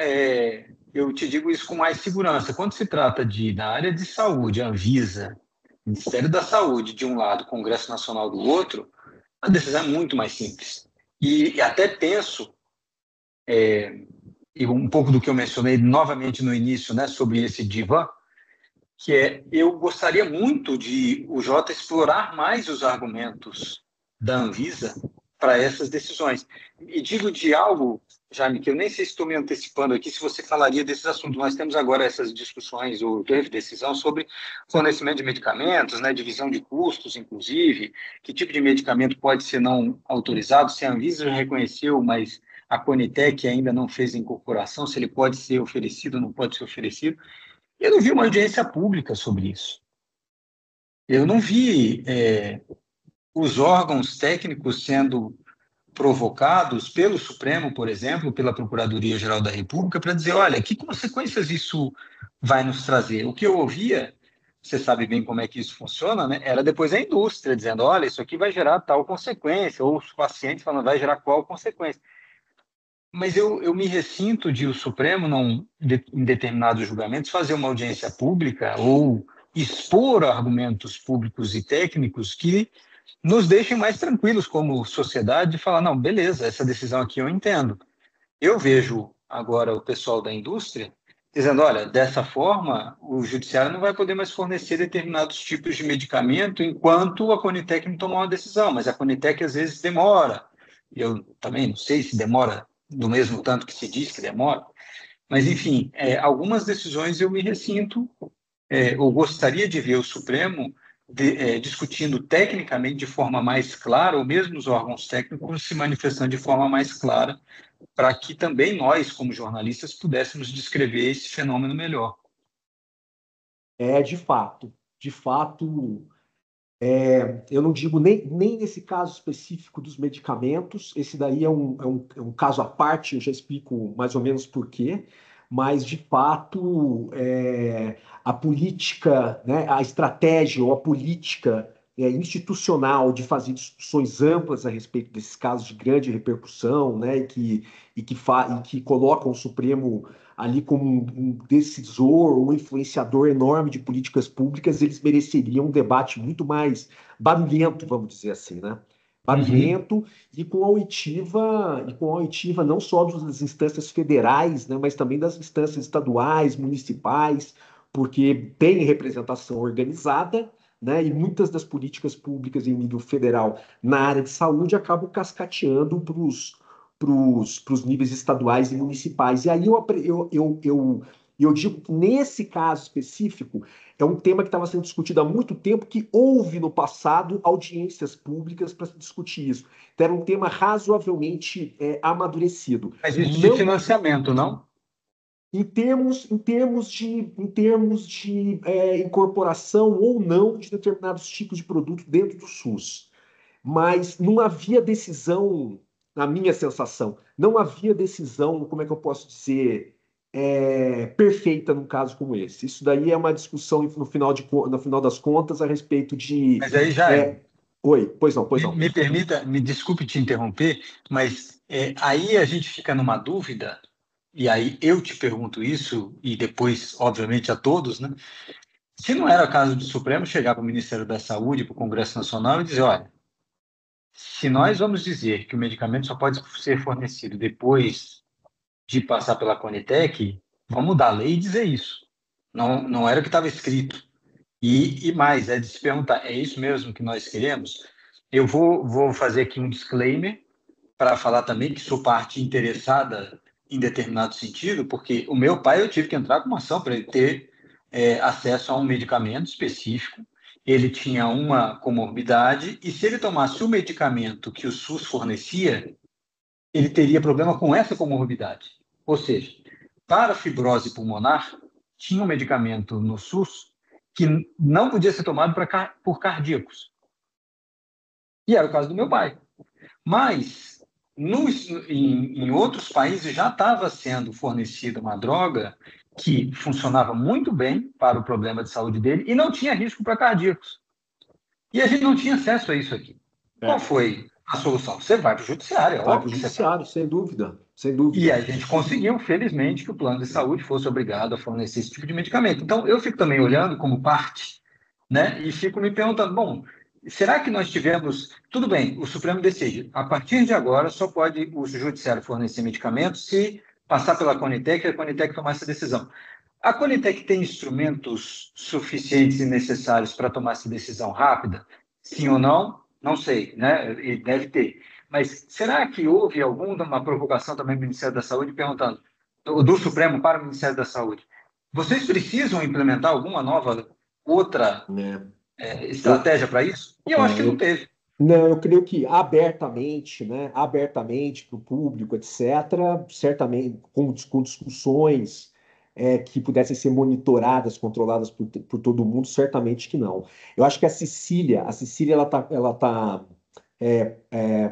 eu te digo isso com mais segurança. Quando se trata da área de saúde, a Anvisa, Ministério da Saúde de um lado, Congresso Nacional do outro, a decisão é muito mais simples. E até penso, e um pouco do que eu mencionei novamente no início, né, sobre esse divã, eu gostaria muito de o Jota explorar mais os argumentos da Anvisa para essas decisões. E digo de algo, Jaime, que eu nem sei se estou me antecipando aqui, se você falaria desses assuntos. Nós temos agora essas discussões, ou teve decisão sobre fornecimento de medicamentos, né, divisão de custos, inclusive, que tipo de medicamento pode ser não autorizado, se a Anvisa já reconheceu, mas a Conitec ainda não fez a incorporação, se ele pode ser oferecido ou não pode ser oferecido. Eu não vi uma audiência pública sobre isso. Eu não vi os órgãos técnicos sendo provocados pelo Supremo, por exemplo, pela Procuradoria-Geral da República, para dizer, olha, que consequências isso vai nos trazer? O que eu ouvia, você sabe bem como é que isso funciona, né? Era depois a indústria dizendo, olha, isso aqui vai gerar tal consequência, ou os pacientes falando, vai gerar qual consequência. Mas eu me ressinto de o Supremo, em determinados julgamentos, fazer uma audiência pública ou expor argumentos públicos e técnicos que nos deixem mais tranquilos como sociedade de falar, não, beleza, essa decisão aqui eu entendo. Eu vejo agora o pessoal da indústria dizendo, olha, dessa forma, o judiciário não vai poder mais fornecer determinados tipos de medicamento enquanto a Conitec não tomar uma decisão, mas a Conitec às vezes demora. Eu também não sei se demora do mesmo tanto que se diz que demora, mas, enfim, algumas decisões eu me ressinto, ou gostaria de ver o Supremo discutindo tecnicamente de forma mais clara, ou mesmo os órgãos técnicos se manifestando de forma mais clara, para que também nós, como jornalistas, pudéssemos descrever esse fenômeno melhor. De fato, eu não digo nem nesse caso específico dos medicamentos, esse daí é um caso à parte, eu já explico mais ou menos por quê, mas de fato a política, né, a estratégia ou a política institucional de fazer discussões amplas a respeito desses casos de grande repercussão, né, e que colocam o Supremo ali como um decisor, um influenciador enorme de políticas públicas, eles mereceriam um debate muito mais barulhento, vamos dizer assim, né? Uhum. Barulhento e com a oitiva não só das instâncias federais, né, mas também das instâncias estaduais, municipais, porque tem representação organizada, né, e muitas das políticas públicas em nível federal na área de saúde acabam cascateando para os níveis estaduais e municipais. E aí eu digo que nesse caso específico é um tema que estava sendo discutido há muito tempo, que houve no passado audiências públicas para se discutir isso. Então, era um tema razoavelmente amadurecido. Mas isso de Não financiamento, não? em termos de incorporação ou não de determinados tipos de produto dentro do SUS. Mas não havia decisão, na minha sensação, não havia decisão, como é que eu posso dizer, perfeita num caso como esse. Isso daí é uma discussão no final das contas a respeito de. Mas aí, Jaime, Oi, pois não, pois não. me permita, me desculpe te interromper, mas aí a gente fica numa dúvida, e aí eu te pergunto isso, e depois, obviamente, a todos, né? Se não era caso do Supremo chegar para o Ministério da Saúde, para o Congresso Nacional e dizer, olha, se nós vamos dizer que o medicamento só pode ser fornecido depois de passar pela Conitec, vamos mudar a lei e dizer isso. Não, não era o que estava escrito. E mais, é de se perguntar, é isso mesmo que nós queremos? Eu vou fazer aqui um disclaimer para falar também que sou parte interessada em determinado sentido, porque o meu pai eu tive que entrar com uma ação para ele ter acesso a um medicamento específico. Ele tinha uma comorbidade e se ele tomasse o medicamento que o SUS fornecia, ele teria problema com essa comorbidade. Ou seja, para fibrose pulmonar, tinha um medicamento no SUS que não podia ser tomado por cardíacos. E era o caso do meu pai. Mas, em outros países, já estava sendo fornecida uma droga que funcionava muito bem para o problema de saúde dele e não tinha risco para cardíacos. E a gente não tinha acesso a isso aqui. Qual foi a solução? Você vai para o judiciário, é Vai para óbvio o que você vai. judiciário, sem dúvida, sem E dúvida. a gente conseguiu, felizmente, que o plano de saúde fosse obrigado a fornecer esse tipo de medicamento. Então, eu fico também olhando como parte, né? E fico me perguntando, bom, será que nós tivemos... Tudo bem, o Supremo decide. A partir de agora, só pode o Judiciário fornecer medicamentos se passar pela Conitec e a Conitec tomar essa decisão. A Conitec tem instrumentos suficientes e necessários para tomar essa decisão rápida? Sim ou não? Não sei, né? E deve ter. Mas será que houve alguma provocação também do Ministério da Saúde perguntando, do Supremo para o Ministério da Saúde? Vocês precisam implementar alguma nova, outra Né? Eu, estratégia para isso? E eu acho que não eu, teve. não, eu creio que abertamente, né, abertamente para o público, etc., certamente com discussões que pudessem ser monitoradas, controladas por todo mundo, certamente que não. Eu acho que a Cecília ela tá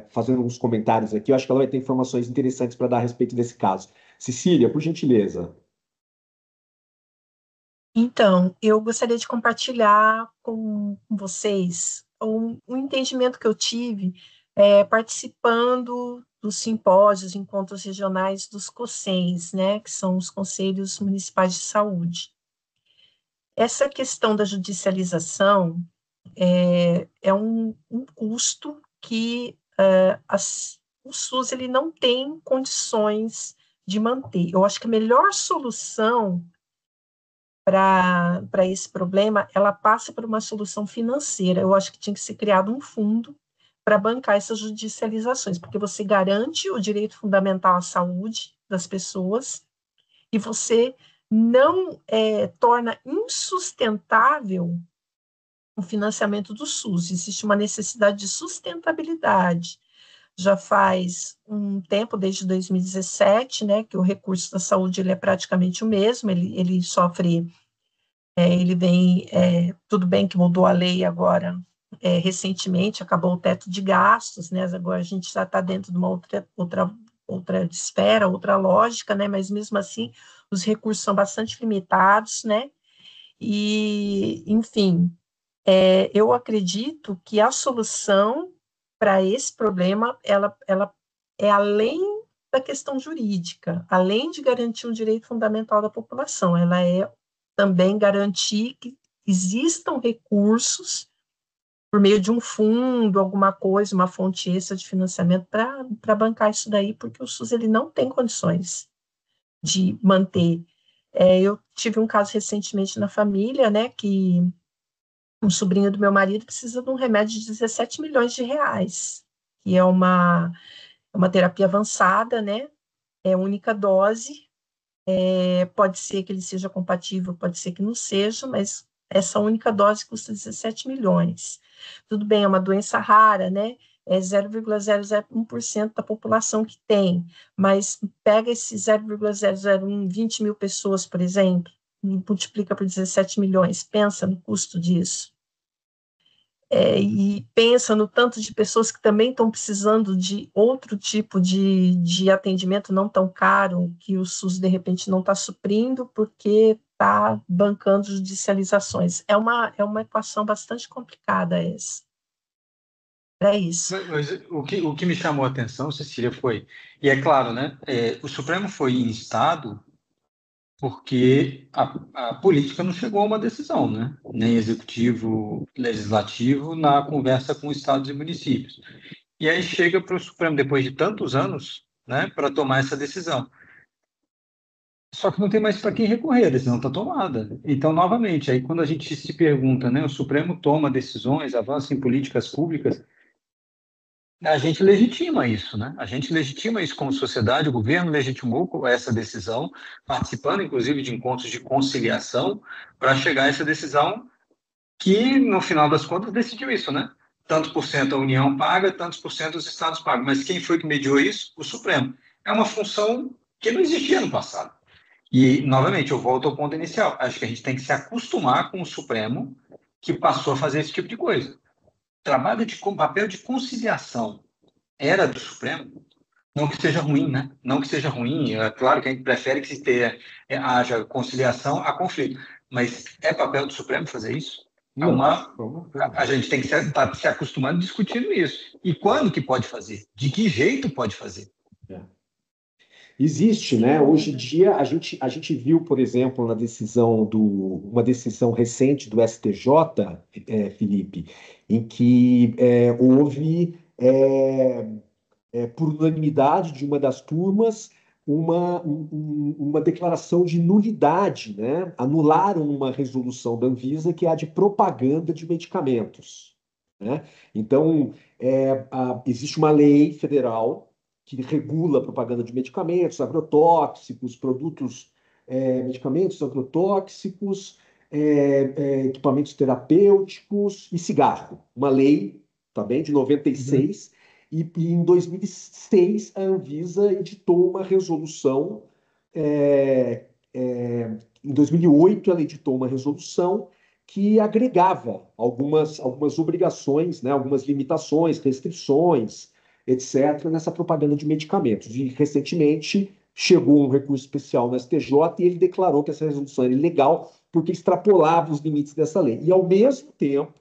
fazendo uns comentários aqui, eu acho que ela vai ter informações interessantes para dar a respeito desse caso. Cecília, por gentileza. Então, eu gostaria de compartilhar com vocês um entendimento que eu tive participando dos simpósios, encontros regionais dos COSENs, né, que são os Conselhos Municipais de Saúde. Essa questão da judicialização é um custo que o SUS ele não tem condições de manter. Eu acho que a melhor solução para esse problema, ela passa por uma solução financeira. Eu acho que tinha que ser criado um fundo para bancar essas judicializações, porque você garante o direito fundamental à saúde das pessoas e você não torna insustentável o financiamento do SUS. Existe uma necessidade de sustentabilidade. Já faz um tempo, desde 2017, né, que o recurso da saúde ele é praticamente o mesmo, ele sofre ele vem, tudo bem que mudou a lei agora, recentemente, acabou o teto de gastos, né, agora a gente já está dentro de uma outra esfera, outra lógica, né, mas mesmo assim os recursos são bastante limitados, né, e, enfim, eu acredito que a solução para esse problema, ela é além da questão jurídica, além de garantir um direito fundamental da população, ela é também garantir que existam recursos por meio de um fundo, alguma coisa, uma fonte extra de financiamento para bancar isso daí, porque o SUS ele não tem condições de manter. Eu tive um caso recentemente na família, né, que um sobrinho do meu marido precisa de um remédio de 17 milhões de reais, que é uma terapia avançada, né, é única dose, pode ser que ele seja compatível, pode ser que não seja, mas essa única dose custa 17 milhões. Tudo bem, é uma doença rara, né? É 0,001% da população que tem, mas pega esse 0,001, 20 mil pessoas, por exemplo, e multiplica por 17 milhões, pensa no custo disso. E pensa no tanto de pessoas que também estão precisando de outro tipo de atendimento não tão caro, que o SUS, de repente, não está suprindo, porque está bancando judicializações. É uma equação bastante complicada essa. É isso. Mas o que me chamou a atenção, Cecília, foi... E é claro, né? O Supremo foi instado porque a política não chegou a uma decisão, né? Nem executivo, legislativo, na conversa com estados e municípios. E aí chega para o Supremo, depois de tantos anos, né, para tomar essa decisão. Só que não tem mais para quem recorrer, a decisão está tomada. Então, novamente, aí quando a gente se pergunta, né, o Supremo toma decisões, avança em políticas públicas, a gente legitima isso, né? A gente legitima isso como sociedade, o governo legitimou essa decisão, participando, inclusive, de encontros de conciliação para chegar a essa decisão que, no final das contas, decidiu isso, né? Tantos por cento a União paga, tantos por cento os estados pagam. Mas quem foi que mediou isso? O Supremo. É uma função que não existia no passado. E, novamente, eu volto ao ponto inicial. Acho que a gente tem que se acostumar com o Supremo, que passou a fazer esse tipo de coisa. Papel de conciliação era do Supremo. Não que seja ruim, né? Não que seja ruim. É claro que a gente prefere que haja conciliação a conflito. Mas é papel do Supremo fazer isso? Não, vamos A gente tem que estar se acostumando discutindo isso. E quando que pode fazer? De que jeito pode fazer? Existe, né? Hoje em dia, a gente viu, por exemplo, uma decisão recente do STJ, Felipe, em que houve, por unanimidade de uma das turmas, uma declaração de nulidade, né? Anularam uma resolução da Anvisa que é a de propaganda de medicamentos, né? Então, existe uma lei federal que regula a propaganda de medicamentos, agrotóxicos, medicamentos agrotóxicos, equipamentos terapêuticos e cigarro. Uma lei, também, de 96, e em 2006 a Anvisa editou uma resolução, em 2008 ela editou uma resolução que agregava algumas obrigações, né, algumas limitações, restrições, etc., nessa propaganda de medicamentos. E, recentemente, chegou um recurso especial no STJ e ele declarou que essa resolução era ilegal porque extrapolava os limites dessa lei. E, ao mesmo tempo,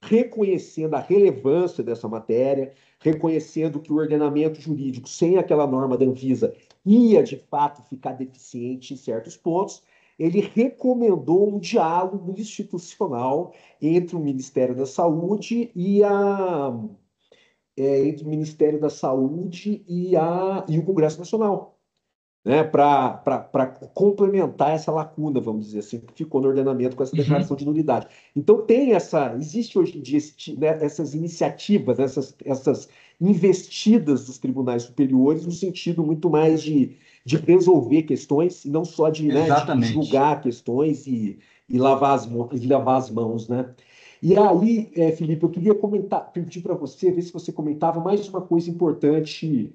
reconhecendo a relevância dessa matéria, reconhecendo que o ordenamento jurídico, sem aquela norma da Anvisa, ia, de fato, ficar deficiente em certos pontos, ele recomendou um diálogo institucional entre o Ministério da Saúde entre o Ministério da Saúde e o Congresso Nacional, né, para complementar essa lacuna, vamos dizer assim, que ficou no ordenamento com essa declaração de nulidade. Então, existe hoje em dia essas iniciativas, essas investidas dos tribunais superiores no sentido muito mais de resolver questões, e não só de julgar questões e lavar as mãos, né? E aí, Felipe, eu queria pedir para você, ver se você comentava mais uma coisa importante,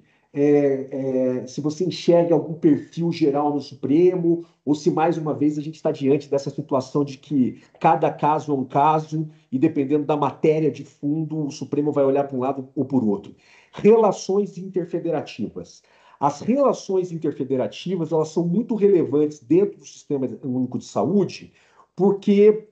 se você enxerga algum perfil geral no Supremo, ou se mais uma vez a gente está diante dessa situação de que cada caso é um caso, e dependendo da matéria de fundo, o Supremo vai olhar para um lado ou por outro. Relações interfederativas. As relações interfederativas, elas são muito relevantes dentro do Sistema Único de Saúde, porque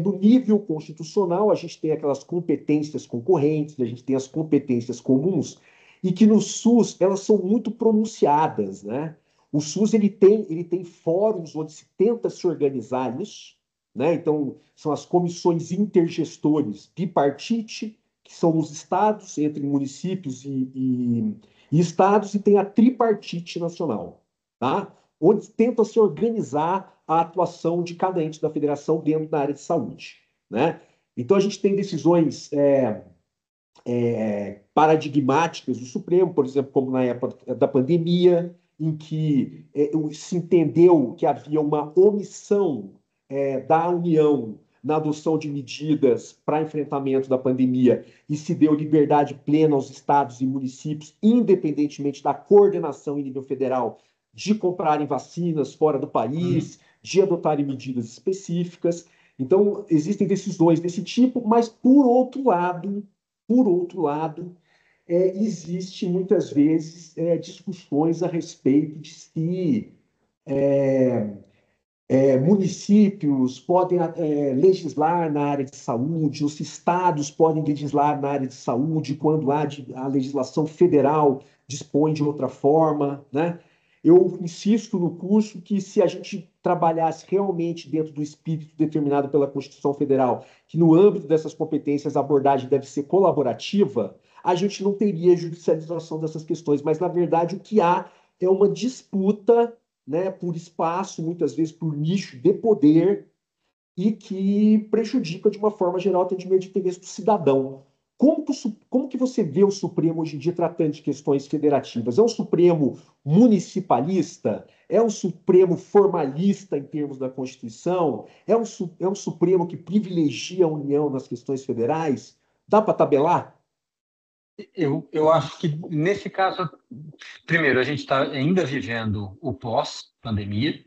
no nível constitucional a gente tem aquelas competências concorrentes, a gente tem as competências comuns, e que no SUS elas são muito pronunciadas, né? O SUS ele tem fóruns onde se tenta se organizar isso, né? Então são as comissões intergestores bipartite, que são os estados, entre municípios e estados, e tem a tripartite nacional, tá? Onde tenta se organizar a atuação de cada ente da federação dentro da área de saúde, né? Então a gente tem decisões paradigmáticas do Supremo, por exemplo, como na época da pandemia, em que se entendeu que havia uma omissão da União na adoção de medidas para enfrentamento da pandemia e se deu liberdade plena aos estados e municípios, independentemente da coordenação em nível federal, de comprarem vacinas fora do país, de adotarem medidas específicas. Então, existem decisões desse tipo, mas, por outro lado, existe muitas vezes discussões a respeito de se municípios podem legislar na área de saúde, os estados podem legislar na área de saúde quando a legislação federal dispõe de outra forma, né? Eu insisto no curso que se a gente trabalhasse realmente dentro do espírito determinado pela Constituição Federal, que no âmbito dessas competências a abordagem deve ser colaborativa, a gente não teria judicialização dessas questões, mas na verdade o que há é uma disputa, né, por espaço, muitas vezes por nicho de poder, e que prejudica de uma forma geral o atendimento de interesse do cidadão. Como que você vê o Supremo hoje em dia tratando de questões federativas? É um Supremo municipalista? É um Supremo formalista em termos da Constituição? É um Supremo que privilegia a União nas questões federais? Dá para tabelar? Eu acho que, nesse caso, primeiro, a gente está ainda vivendo o pós-pandemia,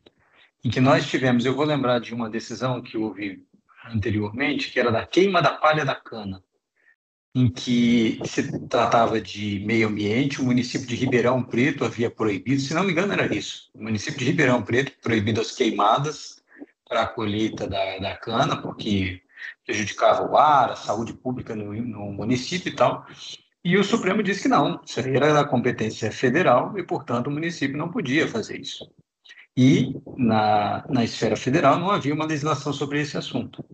em que nós tivemos, eu vou lembrar de uma decisão que houve anteriormente, que era da queima da palha da cana, em que se tratava de meio ambiente, o município de Ribeirão Preto havia proibido, se não me engano era isso, o município de Ribeirão Preto proibido as queimadas para a colheita da cana, porque prejudicava o ar, a saúde pública no município e tal. E o Supremo disse que não, isso aí era da competência federal e, portanto, o município não podia fazer isso. E na esfera federal não havia uma legislação sobre esse assunto.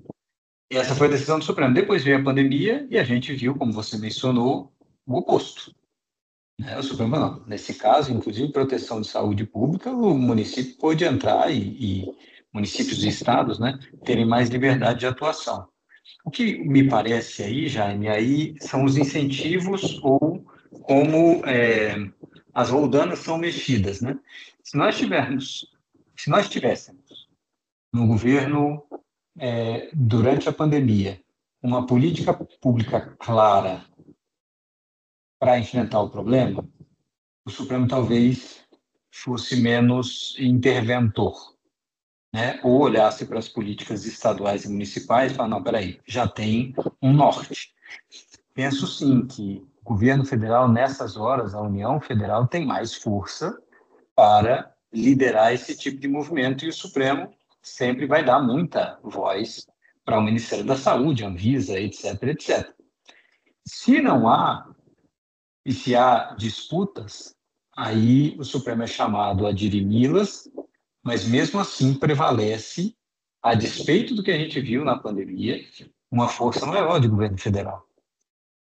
E essa foi a decisão do Supremo. Depois veio a pandemia e a gente viu, como você mencionou, o oposto. Né? O Supremo não. Nesse caso, inclusive, proteção de saúde pública, o município pôde entrar e municípios e estados, né, terem mais liberdade de atuação. O que me parece aí, Jaime, aí são os incentivos ou como as roldanas são mexidas, né? Se nós tivéssemos no governo, durante a pandemia, uma política pública clara para enfrentar o problema, o Supremo talvez fosse menos interventor, né? Ou olhasse para as políticas estaduais e municipais e falar, não, peraí, já tem um norte. Penso sim que o governo federal, nessas horas, a União Federal tem mais força para liderar esse tipo de movimento e o Supremo sempre vai dar muita voz para o Ministério da Saúde, Anvisa, etc, etc. Se não há, e se há disputas, aí o Supremo é chamado a dirimi-las, mas mesmo assim prevalece, a despeito do que a gente viu na pandemia, uma força maior de governo federal.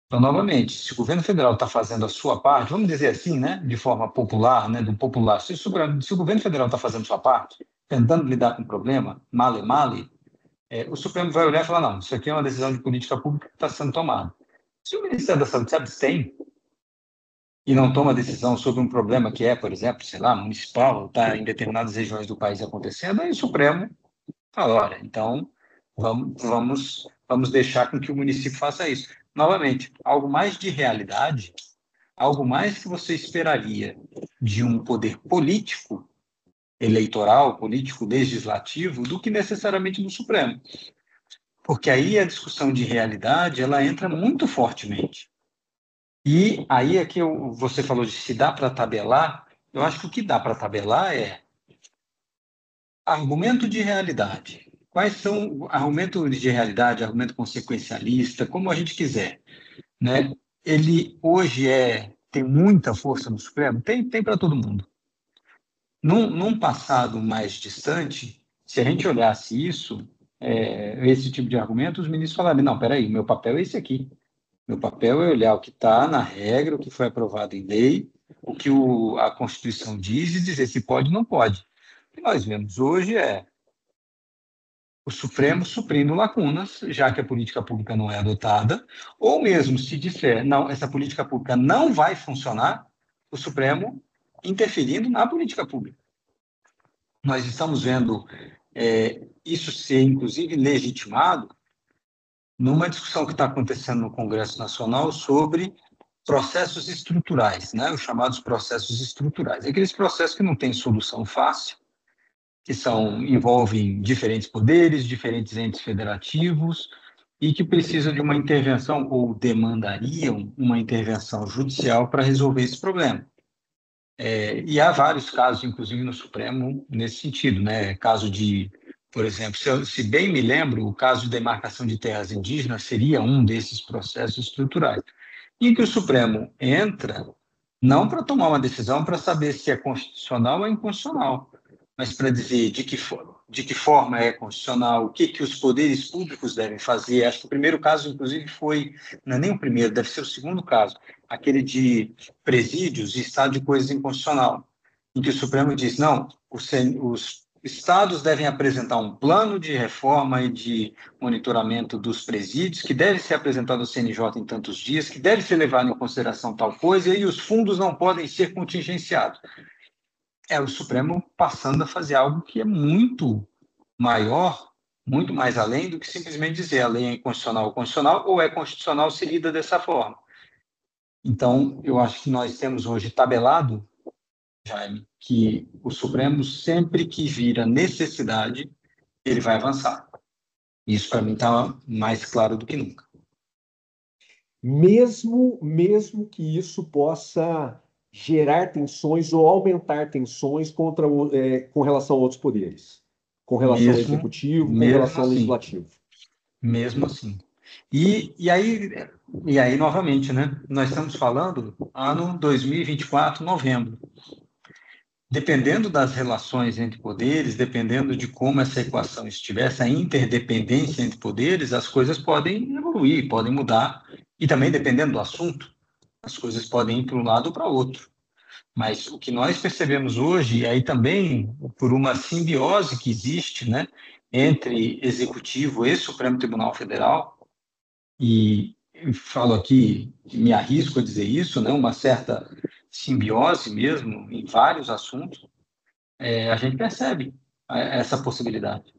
Então, novamente, se o governo federal está fazendo a sua parte, vamos dizer assim, né, de forma popular, né, do popular, se o governo federal está fazendo a sua parte, tentando lidar com o problema, male male, o Supremo vai olhar e falar, não, isso aqui é uma decisão de política pública que está sendo tomada. Se o Ministério da Saúde se abstém e não toma decisão sobre um problema que é, por exemplo, sei lá, municipal, está em determinadas regiões do país acontecendo, aí o Supremo fala, olha, então vamos deixar com que o município faça isso. Novamente, algo mais de realidade, algo mais que você esperaria de um poder político, eleitoral, político, legislativo, do que necessariamente do Supremo. Porque aí a discussão de realidade, ela entra muito fortemente. E aí é que você falou de se dá para tabelar, eu acho que o que dá para tabelar é argumento de realidade. Quais são argumento de realidade, argumento consequencialista, como a gente quiser, né? Ele hoje tem muita força no Supremo? Tem para todo mundo. Num passado mais distante, se a gente olhasse isso, esse tipo de argumento, os ministros falariam, não, peraí, meu papel é esse aqui. Meu papel é olhar o que está na regra, o que foi aprovado em lei, o que a Constituição diz e dizer se pode ou não pode. O que nós vemos hoje é o Supremo suprindo lacunas, já que a política pública não é adotada, ou mesmo se disser, não, essa política pública não vai funcionar, o Supremo interferindo na política pública. Nós estamos vendo isso ser, inclusive, legitimado numa discussão que está acontecendo no Congresso Nacional sobre processos estruturais, né? Os chamados processos estruturais. Aqueles processos que não têm solução fácil, que envolvem diferentes poderes, diferentes entes federativos e que precisam de uma intervenção ou demandariam uma intervenção judicial para resolver esse problema. E há vários casos, inclusive no Supremo, nesse sentido, né? Caso de, por exemplo, se bem me lembro, o caso de demarcação de terras indígenas seria um desses processos estruturais, em que o Supremo entra não para tomar uma decisão para saber se é constitucional ou inconstitucional, mas para dizer de que forma é constitucional, o que os poderes públicos devem fazer. Acho que o primeiro caso, inclusive, não é nem o primeiro, deve ser o segundo caso, aquele de presídios e estado de coisas inconstitucional, em que o Supremo diz, não, os estados devem apresentar um plano de reforma e de monitoramento dos presídios, que deve ser apresentado ao CNJ em tantos dias, que deve ser levado em consideração tal coisa, e os fundos não podem ser contingenciados. É o Supremo passando a fazer algo que é muito maior, muito mais além do que simplesmente dizer a lei é inconstitucional ou constitucional, ou é constitucional se lida dessa forma. Então, eu acho que nós temos hoje tabelado Jaime, que o Supremo, sempre que vira necessidade, ele vai avançar. Isso, para mim, está mais claro do que nunca. Mesmo que isso possa gerar tensões ou aumentar tensões com relação a outros poderes, com relação ao Mesmo, executivo, com mesmo relação ao assim, legislativo. mesmo assim. E aí, novamente, né? Nós estamos falando ano 2024, novembro. Dependendo das relações entre poderes, dependendo de como essa equação estiver, essa interdependência entre poderes, as coisas podem evoluir, podem mudar. E também, dependendo do assunto, as coisas podem ir para um lado ou para outro. Mas o que nós percebemos hoje, e aí também por uma simbiose que existe, né, entre Executivo e Supremo Tribunal Federal, e falo aqui, me arrisco a dizer isso, né, uma certa simbiose mesmo em vários assuntos, a gente percebe essa possibilidade.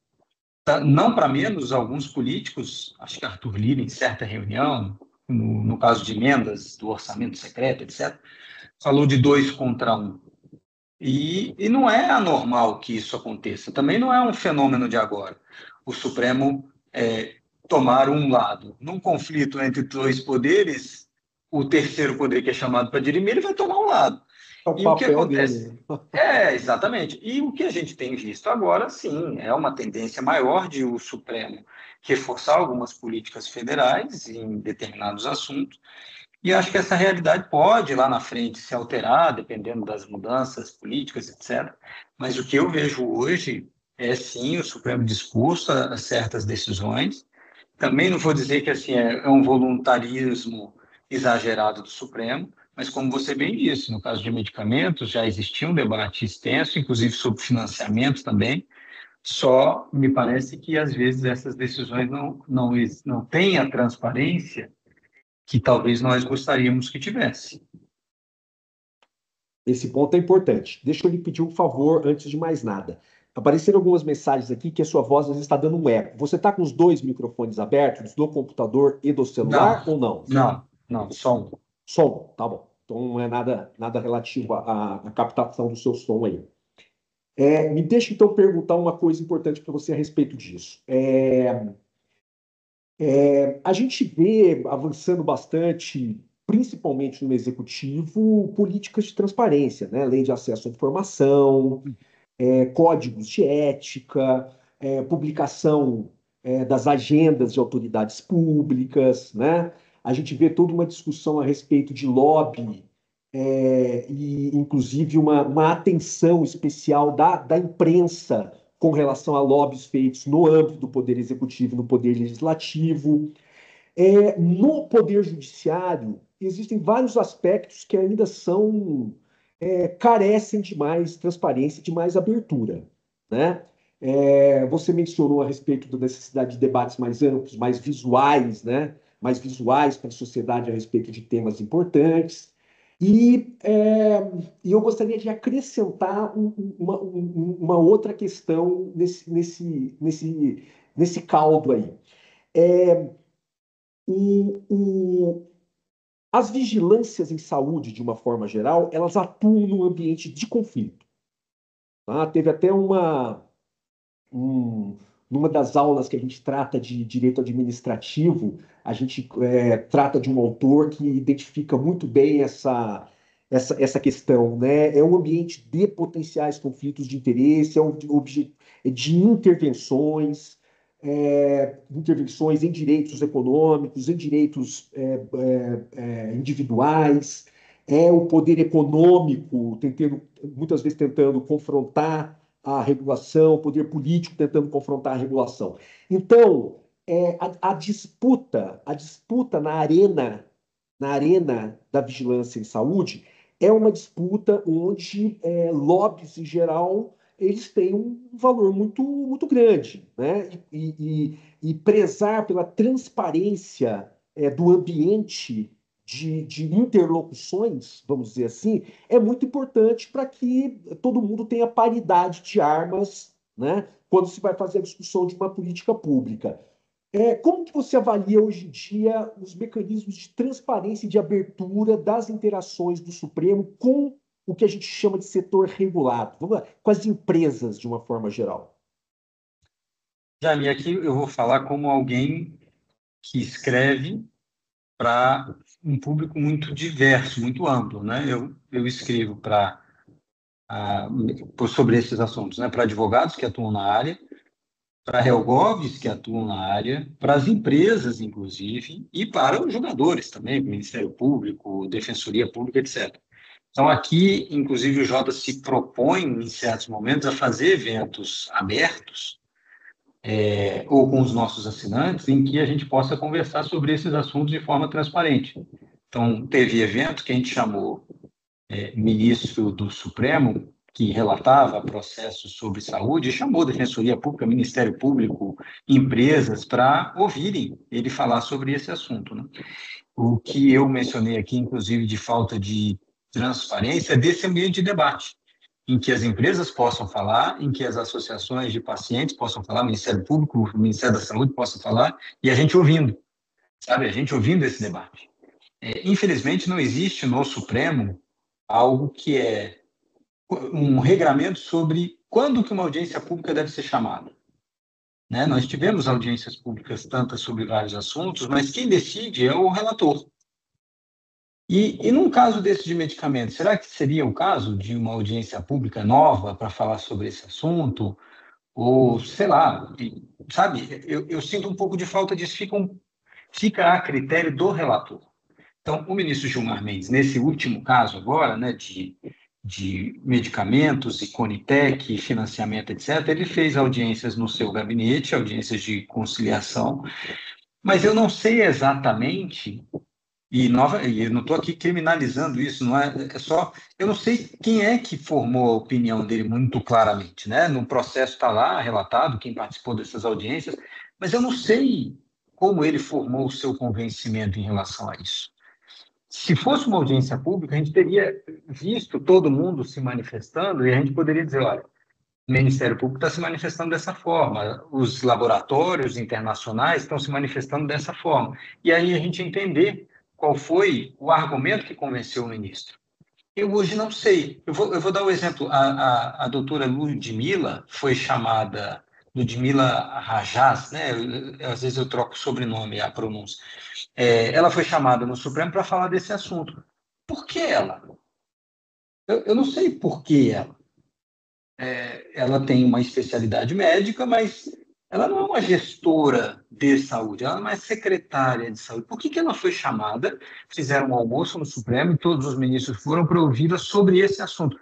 Não para menos, alguns políticos, acho que Arthur Lira, em certa reunião, no caso de emendas do orçamento secreto, etc., falou de 2 contra 1. E não é anormal que isso aconteça. Também não é um fenômeno de agora. O Supremo tomar um lado. Num conflito entre dois poderes, o terceiro poder, que é chamado para dirimir, ele vai tomar um lado. É o E o que papel acontece? dele. Exatamente. E o que a gente tem visto agora, sim, é uma tendência maior de o Supremo reforçar algumas políticas federais em determinados assuntos, e acho que essa realidade pode, lá na frente, se alterar, dependendo das mudanças políticas, etc. Mas o que eu vejo hoje é, sim, o Supremo disposto a certas decisões. Também não vou dizer que assim, é um voluntarismo exagerado do Supremo, mas como você bem disse, no caso de medicamentos, já existia um debate extenso, inclusive sobre financiamento também, só me parece que, às vezes, essas decisões não têm a transparência que talvez nós gostaríamos que tivesse. Esse ponto é importante. Deixa eu lhe pedir um favor antes de mais nada. Apareceram algumas mensagens aqui que a sua voz às vezes está dando um eco. Você está com os dois microfones abertos, do computador e do celular, Não, ou não? não, só um. Som, tá bom. Então não é nada relativo à captação do seu som aí. Me deixa então perguntar uma coisa importante para você a respeito disso. A gente vê avançando bastante, principalmente no executivo, políticas de transparência, né? Lei de acesso à informação, códigos de ética, publicação das agendas de autoridades públicas, né? A gente vê toda uma discussão a respeito de lobby, e inclusive uma atenção especial da imprensa com relação a lobbies feitos no âmbito do Poder Executivo e no Poder Legislativo. No Poder Judiciário, existem vários aspectos que ainda carecem de mais transparência, de mais abertura, né? Você mencionou a respeito da necessidade de debates mais amplos, mais visuais, né? Mais visuais para a sociedade a respeito de temas importantes. E eu gostaria de acrescentar uma outra questão nesse caldo aí. É, o, o, as vigilâncias em saúde, de uma forma geral, elas atuam no ambiente de conflito. Tá? Teve até um, numa das aulas que a gente trata de direito administrativo, a gente trata de um autor que identifica muito bem essa questão, né? É um ambiente de potenciais conflitos de interesse, de intervenções em direitos econômicos, em direitos individuais, é o poder econômico muitas vezes tentando confrontar a regulação, o poder político tentando confrontar a regulação. Então, a disputa na arena da vigilância em saúde é uma disputa onde lobbies em geral eles têm um valor muito muito grande, né? E prezar pela transparência do ambiente de interlocuções, vamos dizer assim, é muito importante para que todo mundo tenha paridade de armas, né, quando se vai fazer a discussão de uma política pública. Como que você avalia hoje em dia os mecanismos de transparência e de abertura das interações do Supremo com o que a gente chama de setor regulado? Vamos lá, com as empresas, de uma forma geral. Jami, aqui eu vou falar como alguém que escreve para um público muito diverso, muito amplo, né? Eu escrevo sobre esses assuntos, né? Para advogados que atuam na área, para Helgovs que atuam na área, para as empresas, inclusive, e para os jogadores também, Ministério Público, Defensoria Pública, etc. Então, aqui, inclusive, o Jota se propõe, em certos momentos, a fazer eventos abertos, ou com os nossos assinantes, em que a gente possa conversar sobre esses assuntos de forma transparente. Então, teve evento que a gente chamou ministro do Supremo, que relatava processos sobre saúde, e chamou Defensoria Pública, Ministério Público, empresas, para ouvirem ele falar sobre esse assunto, né? O que eu mencionei aqui, inclusive, de falta de transparência, é desse ambiente de debate, em que as empresas possam falar, em que as associações de pacientes possam falar, o Ministério Público, o Ministério da Saúde possa falar, e a gente ouvindo, sabe? A gente ouvindo esse debate. Infelizmente, não existe no Supremo algo que é um regramento sobre quando que uma audiência pública deve ser chamada. Né? Nós tivemos audiências públicas tantas sobre vários assuntos, mas quem decide é o relator. E num caso desse de medicamento, será que seria o caso de uma audiência pública nova para falar sobre esse assunto? Ou, sei lá, sabe, eu sinto um pouco de falta disso, fica a critério do relator. Então, o ministro Gilmar Mendes, nesse último caso agora, né, de medicamentos e Conitec, financiamento, etc., ele fez audiências no seu gabinete, audiências de conciliação, mas eu não sei exatamente, e eu não estou aqui criminalizando isso, não é só, eu não sei quem é que formou a opinião dele muito claramente, né? No processo está lá relatado quem participou dessas audiências, mas eu não sei como ele formou o seu convencimento em relação a isso. Se fosse uma audiência pública, a gente teria visto todo mundo se manifestando e a gente poderia dizer, olha, o Ministério Público está se manifestando dessa forma, os laboratórios internacionais estão se manifestando dessa forma. E aí a gente entender qual foi o argumento que convenceu o ministro. Eu hoje não sei. Eu vou dar um exemplo. A doutora Ludmila foi chamada, Ludmila Rajaz, né? Às vezes eu troco o sobrenome, a pronúncia. Ela foi chamada no Supremo para falar desse assunto. Por que ela? Eu não sei por que ela. Ela tem uma especialidade médica, mas ela não é uma gestora de saúde, ela não é secretária de saúde. Por que ela foi chamada? Fizeram um almoço no Supremo e todos os ministros foram para ouvi-la sobre esse assunto.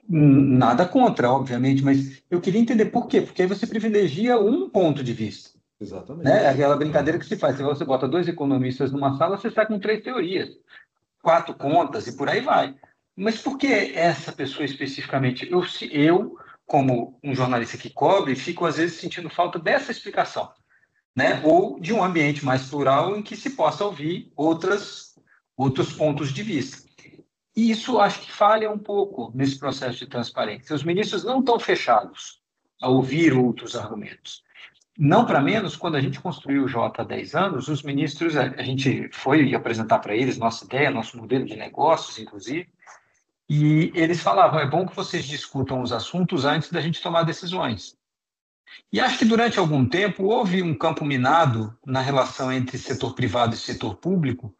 Nada contra, obviamente, mas eu queria entender por quê. Porque aí você privilegia um ponto de vista. Exatamente. Né? Aquela brincadeira que se faz. Se você bota 2 economistas numa sala, você sai com 3 teorias, 4 contas e por aí vai. Mas por que essa pessoa especificamente? Eu, como um jornalista que cobre, fico às vezes sentindo falta dessa explicação, né? Ou de um ambiente mais plural em que se possa ouvir outros pontos de vista. E isso acho que falha um pouco nesse processo de transparência. Os ministros não estão fechados a ouvir outros argumentos. Não para menos, quando a gente construiu o Jota há 10 anos, os ministros, a gente foi apresentar para eles nossa ideia, nosso modelo de negócios, inclusive, e eles falavam, é bom que vocês discutam os assuntos antes da gente tomar decisões. E acho que durante algum tempo houve um campo minado na relação entre setor privado e setor público,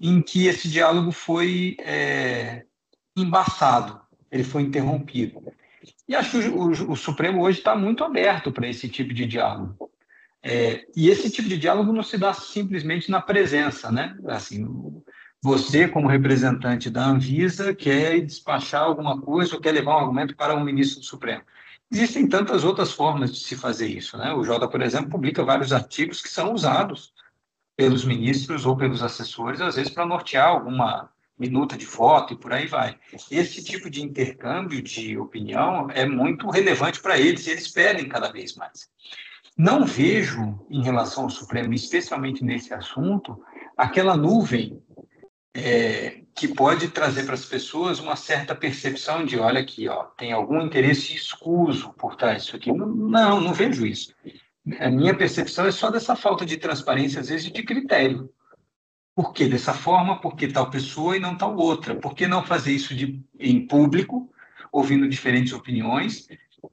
em que esse diálogo foi embaçado, ele foi interrompido. E acho que o Supremo hoje está muito aberto para esse tipo de diálogo. E esse tipo de diálogo não se dá simplesmente na presença, né? Assim, você, como representante da Anvisa, quer despachar alguma coisa ou quer levar um argumento para um ministro do Supremo. Existem tantas outras formas de se fazer isso, né? O Jota, por exemplo, publica vários artigos que são usados pelos ministros ou pelos assessores, às vezes para nortear alguma minuta de voto e por aí vai. Esse tipo de intercâmbio de opinião é muito relevante para eles e eles pedem cada vez mais. Não vejo, em relação ao Supremo, especialmente nesse assunto, aquela nuvem que pode trazer para as pessoas uma certa percepção de, olha aqui, ó, tem algum interesse escuso por trás disso aqui. Não vejo isso. A minha percepção é só dessa falta de transparência, às vezes, de critério. Por que dessa forma? Por que tal pessoa e não tal outra? Por que não fazer isso em público, ouvindo diferentes opiniões,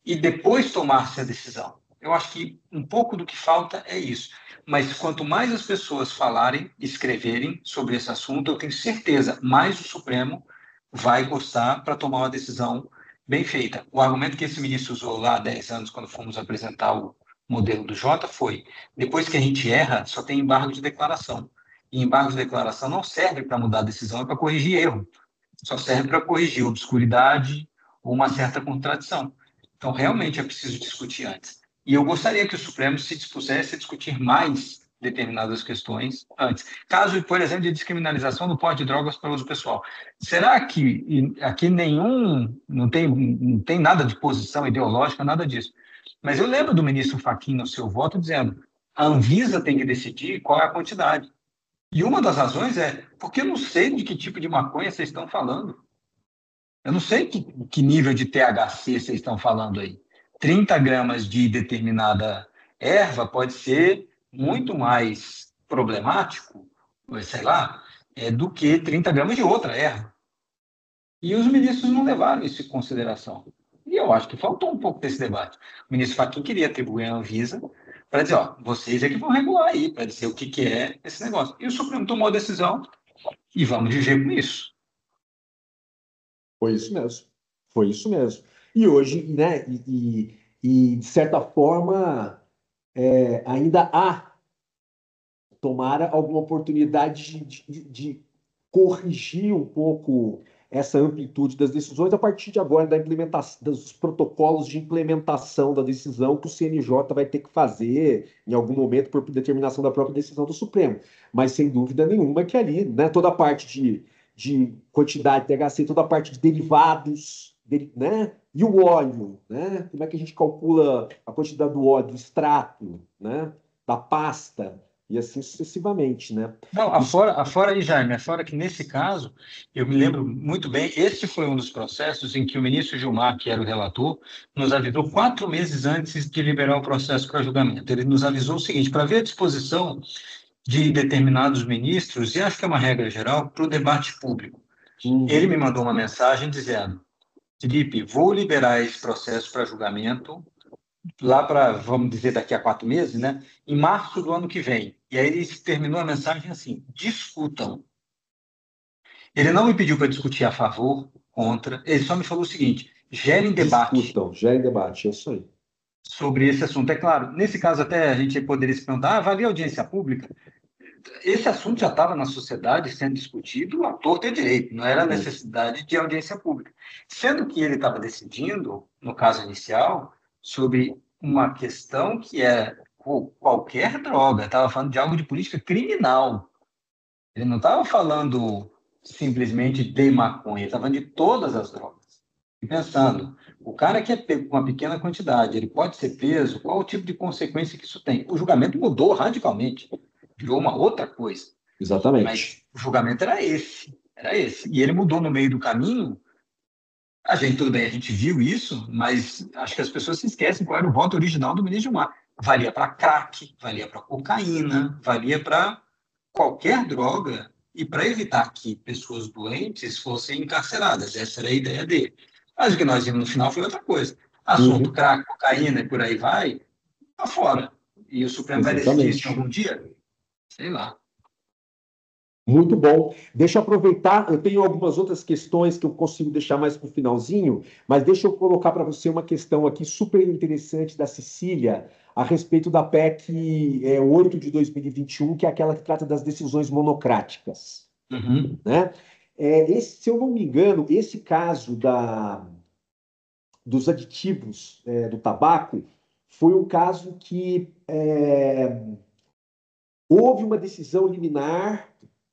e depois tomar-se a decisão? Eu acho que um pouco do que falta é isso. Mas quanto mais as pessoas falarem, escreverem sobre esse assunto, eu tenho certeza, mais o Supremo vai gostar para tomar uma decisão bem feita. O argumento que esse ministro usou lá há 10 anos, quando fomos apresentar o modelo do Jota, foi: depois que a gente erra, só tem embargo de declaração. E embargo de declaração não serve para mudar a decisão, é para corrigir erro. Só serve para corrigir obscuridade ou uma certa contradição. Então, realmente é preciso discutir antes. E eu gostaria que o Supremo se dispusesse a discutir mais determinadas questões antes. Caso, por exemplo, de descriminalização do porte de drogas para uso pessoal. Será que aqui não tem nada de posição ideológica, nada disso. Mas eu lembro do ministro Fachin no seu voto dizendo: a Anvisa tem que decidir qual é a quantidade. E uma das razões é porque eu não sei de que tipo de maconha vocês estão falando. Eu não sei que nível de THC vocês estão falando aí. 30 gramas de determinada erva pode ser muito mais problemático, sei lá, do que 30 gramas de outra erva. E os ministros não levaram isso em consideração. E eu acho que faltou um pouco desse debate. O ministro Fachin queria atribuir à Anvisa para dizer: ó, vocês é que vão regular aí, para dizer o que é esse negócio. E o Supremo tomou a decisão e vamos viver com isso. Foi isso mesmo. Foi isso mesmo. E hoje, né, de certa forma, ainda há, tomara, alguma oportunidade de corrigir um pouco essa amplitude das decisões a partir de agora da implementação dos protocolos de implementação da decisão que o CNJ vai ter que fazer em algum momento por determinação da própria decisão do Supremo. Mas sem dúvida nenhuma que ali, né, toda a parte de quantidade de THC, toda a parte de derivados, né? E o óleo, né? Como é que a gente calcula a quantidade do óleo, do extrato, né? Da pasta, e assim sucessivamente, né? Não, afora aí, Jaime, afora que nesse caso, eu me lembro muito bem, este foi um dos processos em que o ministro Gilmar, que era o relator, nos avisou 4 meses antes de liberar o processo para julgamento. Ele nos avisou o seguinte: para ver a disposição de determinados ministros, e acho que é uma regra geral, para o debate público. Ele me mandou uma mensagem dizendo: Felipe, vou liberar esse processo para julgamento lá para, vamos dizer, daqui a 4 meses, né? Em março do ano que vem. E aí ele terminou a mensagem assim: discutam. Ele não me pediu para discutir a favor, contra, ele só me falou o seguinte: gerem debate. Discutam, gerem debate, é isso aí. Sobre esse assunto. É claro, nesse caso até a gente poderia se perguntar: vai haver audiência pública? Esse assunto já estava na sociedade sendo discutido à torta e à direita, não era necessidade de audiência pública. Sendo que ele estava decidindo, no caso inicial, sobre uma questão que é qualquer droga, estava falando de algo de política criminal. Ele não estava falando simplesmente de maconha, ele estava falando de todas as drogas. E pensando, o cara que é pego com uma pequena quantidade, ele pode ser preso, qual o tipo de consequência que isso tem? O julgamento mudou radicalmente, virou uma outra coisa. Exatamente. Mas o julgamento era esse. E ele mudou no meio do caminho. Tudo bem, a gente viu isso, mas acho que as pessoas se esquecem qual era o voto original do ministro Gilmar. Valia para crack, valia para cocaína, valia para qualquer droga e para evitar que pessoas doentes fossem encarceradas. Essa era a ideia dele. Mas o que nós vimos no final foi outra coisa. Assunto crack, cocaína e por aí vai, tá fora. E o Supremo vai decidir isso algum dia? Sei lá. Muito bom. Deixa eu aproveitar, eu tenho algumas outras questões que eu consigo deixar mais para o finalzinho, mas deixa eu colocar para você uma questão aqui super interessante da Cecília a respeito da PEC 8 de 2021, que é aquela que trata das decisões monocráticas. Né? Se eu não me engano, esse caso dos aditivos do tabaco foi um caso que houve uma decisão liminar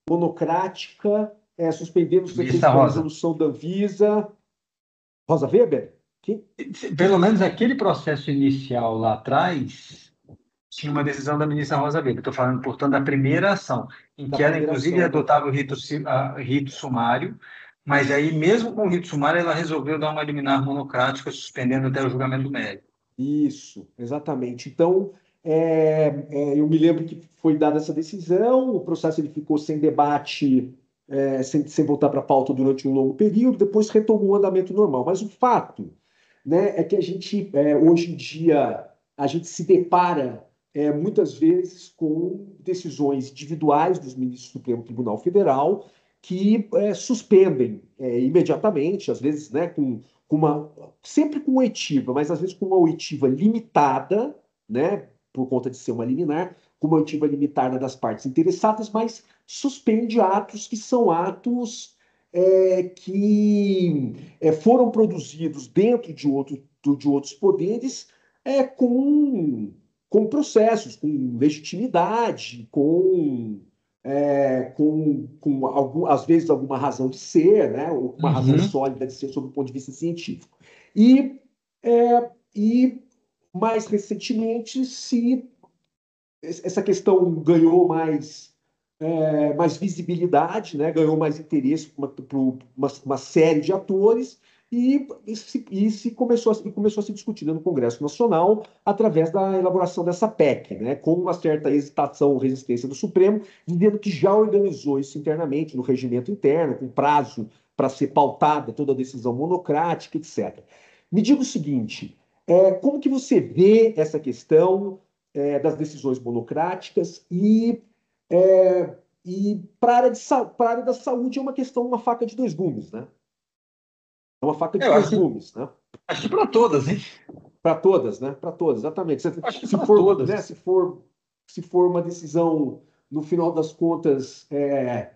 monocrática, suspendendo os efeitos da resolução da Anvisa. Rosa Weber? Pelo menos aquele processo inicial lá atrás tinha uma decisão da ministra Rosa Weber. Estou falando, portanto, da primeira ação, em que ela, inclusive, adotava o rito sumário, mas aí, mesmo com o rito sumário, ela resolveu dar uma liminar monocrática, suspendendo até o julgamento do mérito. Isso, exatamente. Então, eu me lembro que foi dada essa decisão, o processo ele ficou sem debate, sem voltar para a pauta durante um longo período, depois retomou o andamento normal. Mas o fato, né, é que a gente, hoje em dia, a gente se depara muitas vezes com decisões individuais dos ministros do Supremo Tribunal Federal que suspendem imediatamente, às vezes, né, sempre com oitiva, mas às vezes com uma oitiva limitada, né, por conta de ser uma liminar, com uma oitiva limitada das partes interessadas, mas suspende atos que são atos que foram produzidos dentro de outros poderes com processos, com legitimidade, às vezes alguma razão de ser, né, ou uma razão sólida de ser sob o ponto de vista científico. E mais recentemente, essa questão ganhou mais visibilidade, né? Ganhou mais interesse para uma série de atores e começou a se discutir no Congresso Nacional através da elaboração dessa PEC, né? Com uma certa hesitação ou resistência do Supremo, dizendo que já organizou isso internamente, no regimento interno, com prazo para ser pautada toda a decisão monocrática, etc. Me diga o seguinte, como que você vê essa questão das decisões monocráticas e para a área da saúde é uma questão, uma faca de dois gumes, né? É uma faca de Eu dois acho que, gumes, né? acho que para todas, hein? Para todas, né? Para todas, exatamente. Acho que Se para for, né? todas. Se for uma decisão, no final das contas, é,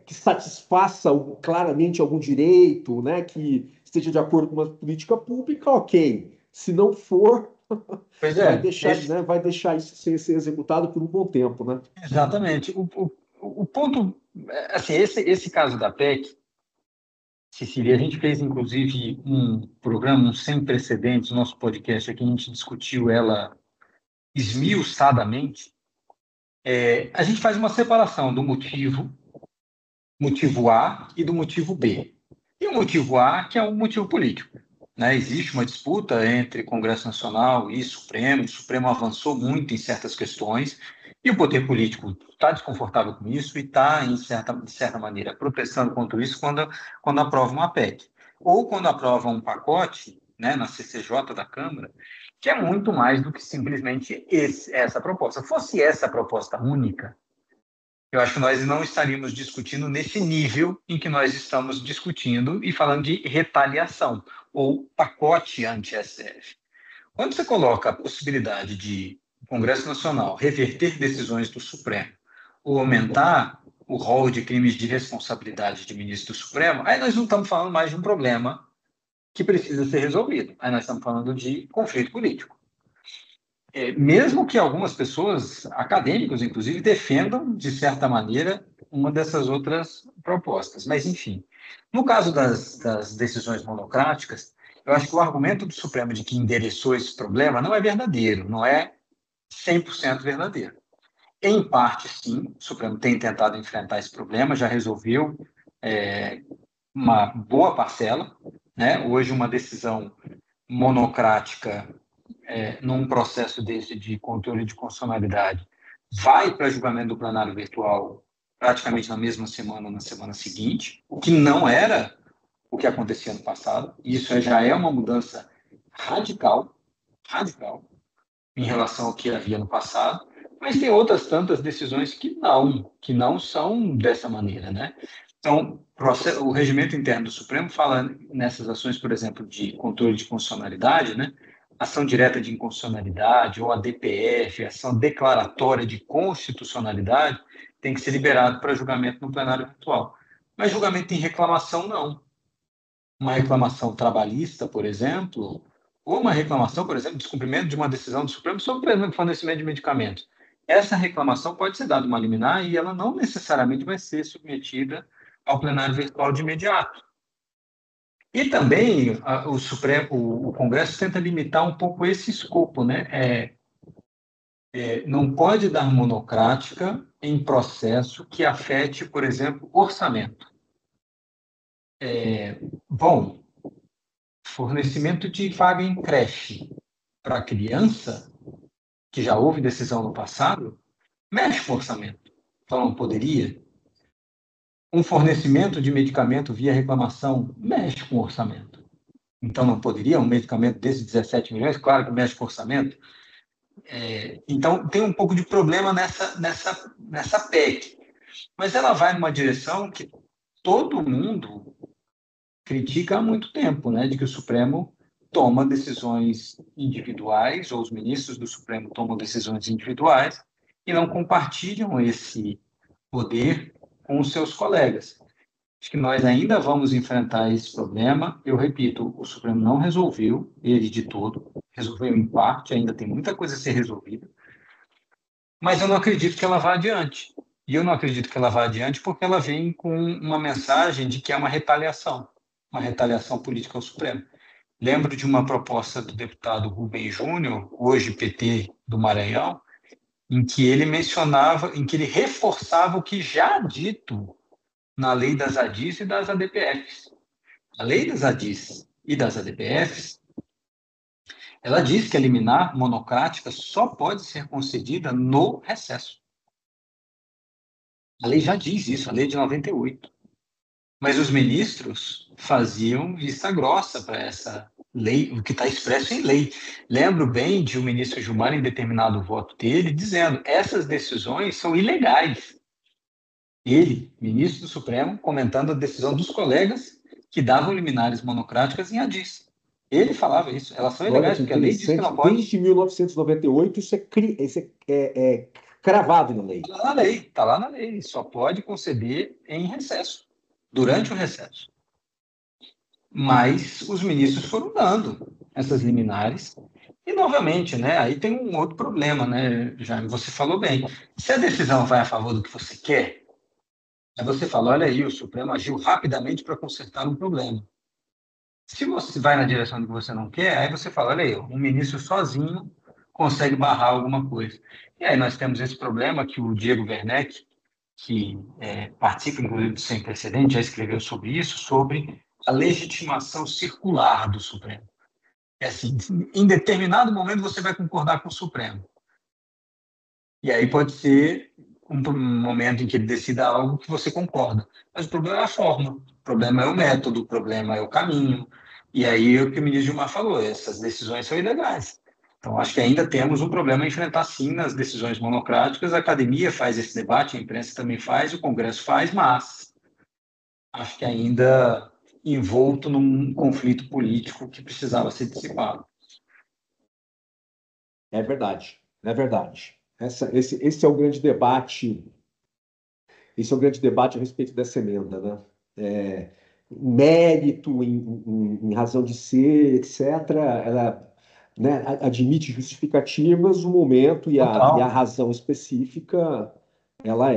que satisfaça claramente algum direito, né? Que esteja de acordo com uma política pública, ok. Se não for, Pois vai é, deixar, né? Vai deixar isso ser executado por um bom tempo, né? exatamente. O ponto, assim, esse caso da PEC, Cecília, a gente fez inclusive um programa um sem precedentes, nosso podcast aqui, a gente discutiu ela esmiuçadamente. A gente faz uma separação do motivo A e do motivo B. E o motivo A, que é um motivo político. Né? Existe uma disputa entre Congresso Nacional e Supremo, o Supremo avançou muito em certas questões, e o poder político está desconfortável com isso e está, de certa maneira, protestando contra isso quando aprova uma PEC. Ou quando aprova um pacote, né, na CCJ da Câmara, que é muito mais do que simplesmente essa proposta. Fosse essa a proposta única, eu acho que nós não estaríamos discutindo nesse nível em que nós estamos discutindo e falando de retaliação ou pacote anti-STF. Quando você coloca a possibilidade de o Congresso Nacional reverter decisões do Supremo ou aumentar o rol de crimes de responsabilidade de ministro do Supremo, aí nós não estamos falando mais de um problema que precisa ser resolvido. Aí nós estamos falando de conflito político. Mesmo que algumas pessoas, acadêmicos inclusive, defendam, de certa maneira, uma dessas outras propostas. Mas, enfim, no caso das decisões monocráticas, eu acho que o argumento do Supremo de que endereçou esse problema não é verdadeiro, não é 100% verdadeiro. Em parte, sim, o Supremo tem tentado enfrentar esse problema, já resolveu uma boa parcela, né? Hoje, uma decisão monocrática num processo desse de controle de constitucionalidade, vai para julgamento do plenário virtual praticamente na mesma semana ou na semana seguinte, o que não era o que acontecia no passado. Isso já é uma mudança radical, radical, em relação ao que havia no passado. Mas tem outras tantas decisões que não são dessa maneira, né? Então, o regimento interno do Supremo fala nessas ações, por exemplo, de controle de constitucionalidade, né? Ação direta de inconstitucionalidade ou a DPF, ação declaratória de constitucionalidade, tem que ser liberado para julgamento no plenário virtual. Mas julgamento em reclamação, não. Uma reclamação trabalhista, por exemplo, ou uma reclamação, por exemplo, de descumprimento de uma decisão do Supremo sobre, por exemplo, fornecimento de medicamentos. Essa reclamação pode ser dada uma liminar e ela não necessariamente vai ser submetida ao plenário virtual de imediato. E também o Congresso tenta limitar um pouco esse escopo, né? Não pode dar monocrática em processo que afete, por exemplo, orçamento. Bom, fornecimento de vaga em creche. para a criança, que já houve decisão no passado, mexe com o orçamento. Então não poderia. Um fornecimento de medicamento via reclamação mexe com o orçamento. Então não poderia um medicamento desses 17 milhões? Claro que mexe com o orçamento. Então tem um pouco de problema nessa PEC. Mas ela vai numa direção que todo mundo critica há muito tempo, né? De que o Supremo toma decisões individuais, ou os ministros do Supremo tomam decisões individuais e não compartilham esse poder com os seus colegas. Acho que nós ainda vamos enfrentar esse problema. Eu repito, o Supremo não resolveu ele de todo, resolveu em parte, ainda tem muita coisa a ser resolvida, mas eu não acredito que ela vá adiante. E eu não acredito que ela vá adiante porque ela vem com uma mensagem de que é uma retaliação política ao Supremo. Lembro de uma proposta do deputado Rubem Júnior, hoje PT do Maranhão, em que ele mencionava, em que ele reforçava o que já dito na lei das ADIs e das ADPFs. A lei das ADIs e das ADPFs, ela diz que a liminar monocrática só pode ser concedida no recesso. A lei já diz isso, a lei de 98. Mas os ministros faziam vista grossa para essa lei, o que está expresso em lei. Lembro bem de o ministro Gilmar, em determinado voto dele, dizendo essas decisões são ilegais. Ele, ministro do Supremo, comentando a decisão dos colegas que davam liminares monocráticas em ADIs. Ele falava isso, elas são ilegais, porque a lei diz que não pode. Desde 1998, isso é cravado na lei. Está lá na lei, só pode conceder em recesso, durante o recesso. Mas os ministros foram dando essas liminares. E, novamente, né, aí tem um outro problema, né, Jaime? Você falou bem. Se a decisão vai a favor do que você quer, aí você fala, olha aí, o Supremo agiu rapidamente para consertar um problema. Se você vai na direção do que você não quer, aí você fala, olha aí, um ministro sozinho consegue barrar alguma coisa. E aí nós temos esse problema que o Diego Werneck, que participa, inclusive, do Sem Precedente, já escreveu sobre isso, sobre a legitimação circular do Supremo. É assim, em determinado momento você vai concordar com o Supremo. E aí pode ser um momento em que ele decida algo que você concorda. Mas o problema é a forma, o problema é o método, o problema é o caminho. E aí é o que o ministro Gilmar falou, essas decisões são ilegais. Então, acho que ainda temos um problema a enfrentar, sim, nas decisões monocráticas. A academia faz esse debate, a imprensa também faz, o Congresso faz, mas acho que ainda envolto num conflito político que precisava ser dissipado. É verdade, é verdade. Esse é o grande debate. Esse é o grande debate a respeito dessa emenda, né? Mérito, em razão de ser, etc. Ela, né, admite justificativas, o momento e a razão específica, ela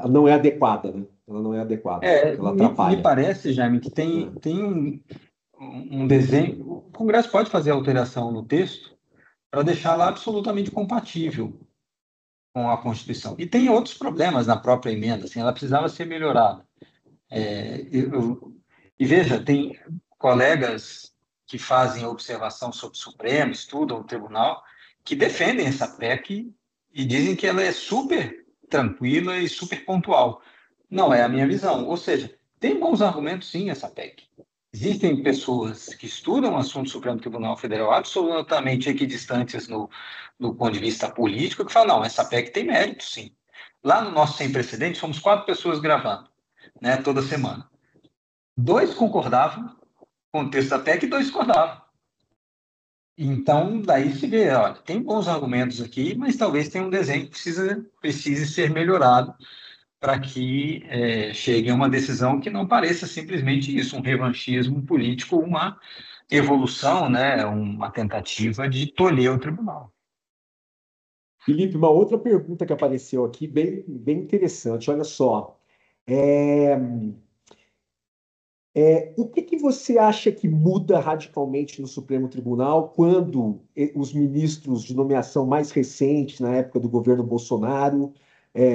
não é adequada, né? Ela não é adequada, ela atrapalha. Me parece, Jaime, que tem um desenho. O Congresso pode fazer alteração no texto para deixá-la absolutamente compatível com a Constituição. E tem outros problemas na própria emenda, assim, ela precisava ser melhorada. E veja, tem colegas que fazem observação sobre o Supremo, estudam o tribunal, que defendem essa PEC e dizem que ela é super tranquila e super pontual. Não é a minha visão. Ou seja, tem bons argumentos, sim, essa PEC. Existem pessoas que estudam o assunto do Supremo Tribunal Federal absolutamente equidistantes no ponto de vista político, que falam, não, essa PEC tem mérito, sim. Lá no nosso Sem Precedentes, somos 4 pessoas gravando, né, toda semana. 2 concordavam com o texto da PEC e 2 discordavam. Então, daí se vê, olha, tem bons argumentos aqui, mas talvez tenha um desenho que precise ser melhorado para que chegue a uma decisão que não pareça simplesmente isso, um revanchismo político, uma evolução, né, uma tentativa de tolher o tribunal. Felipe, uma outra pergunta que apareceu aqui, bem, bem interessante. Olha só. O que você acha que muda radicalmente no Supremo Tribunal quando os ministros de nomeação mais recentes, na época do governo Bolsonaro,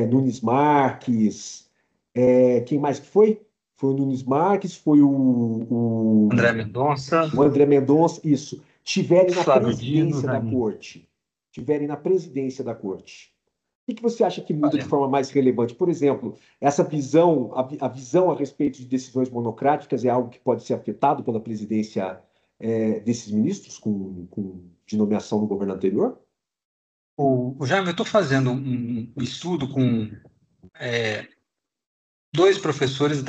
Nunes Marques, quem mais que foi? Foi o Nunes Marques, foi o André Mendonça. O André Mendonça, isso. estiverem na Flávio Dino, presidência da Zanin. corte, estiverem na presidência da corte, o que você acha que muda de Olha, forma mais relevante? Por exemplo, essa visão, a visão a respeito de decisões monocráticas é algo que pode ser afetado pela presidência desses ministros de nomeação no governo anterior? o Jaime, eu estou fazendo um estudo com dois professores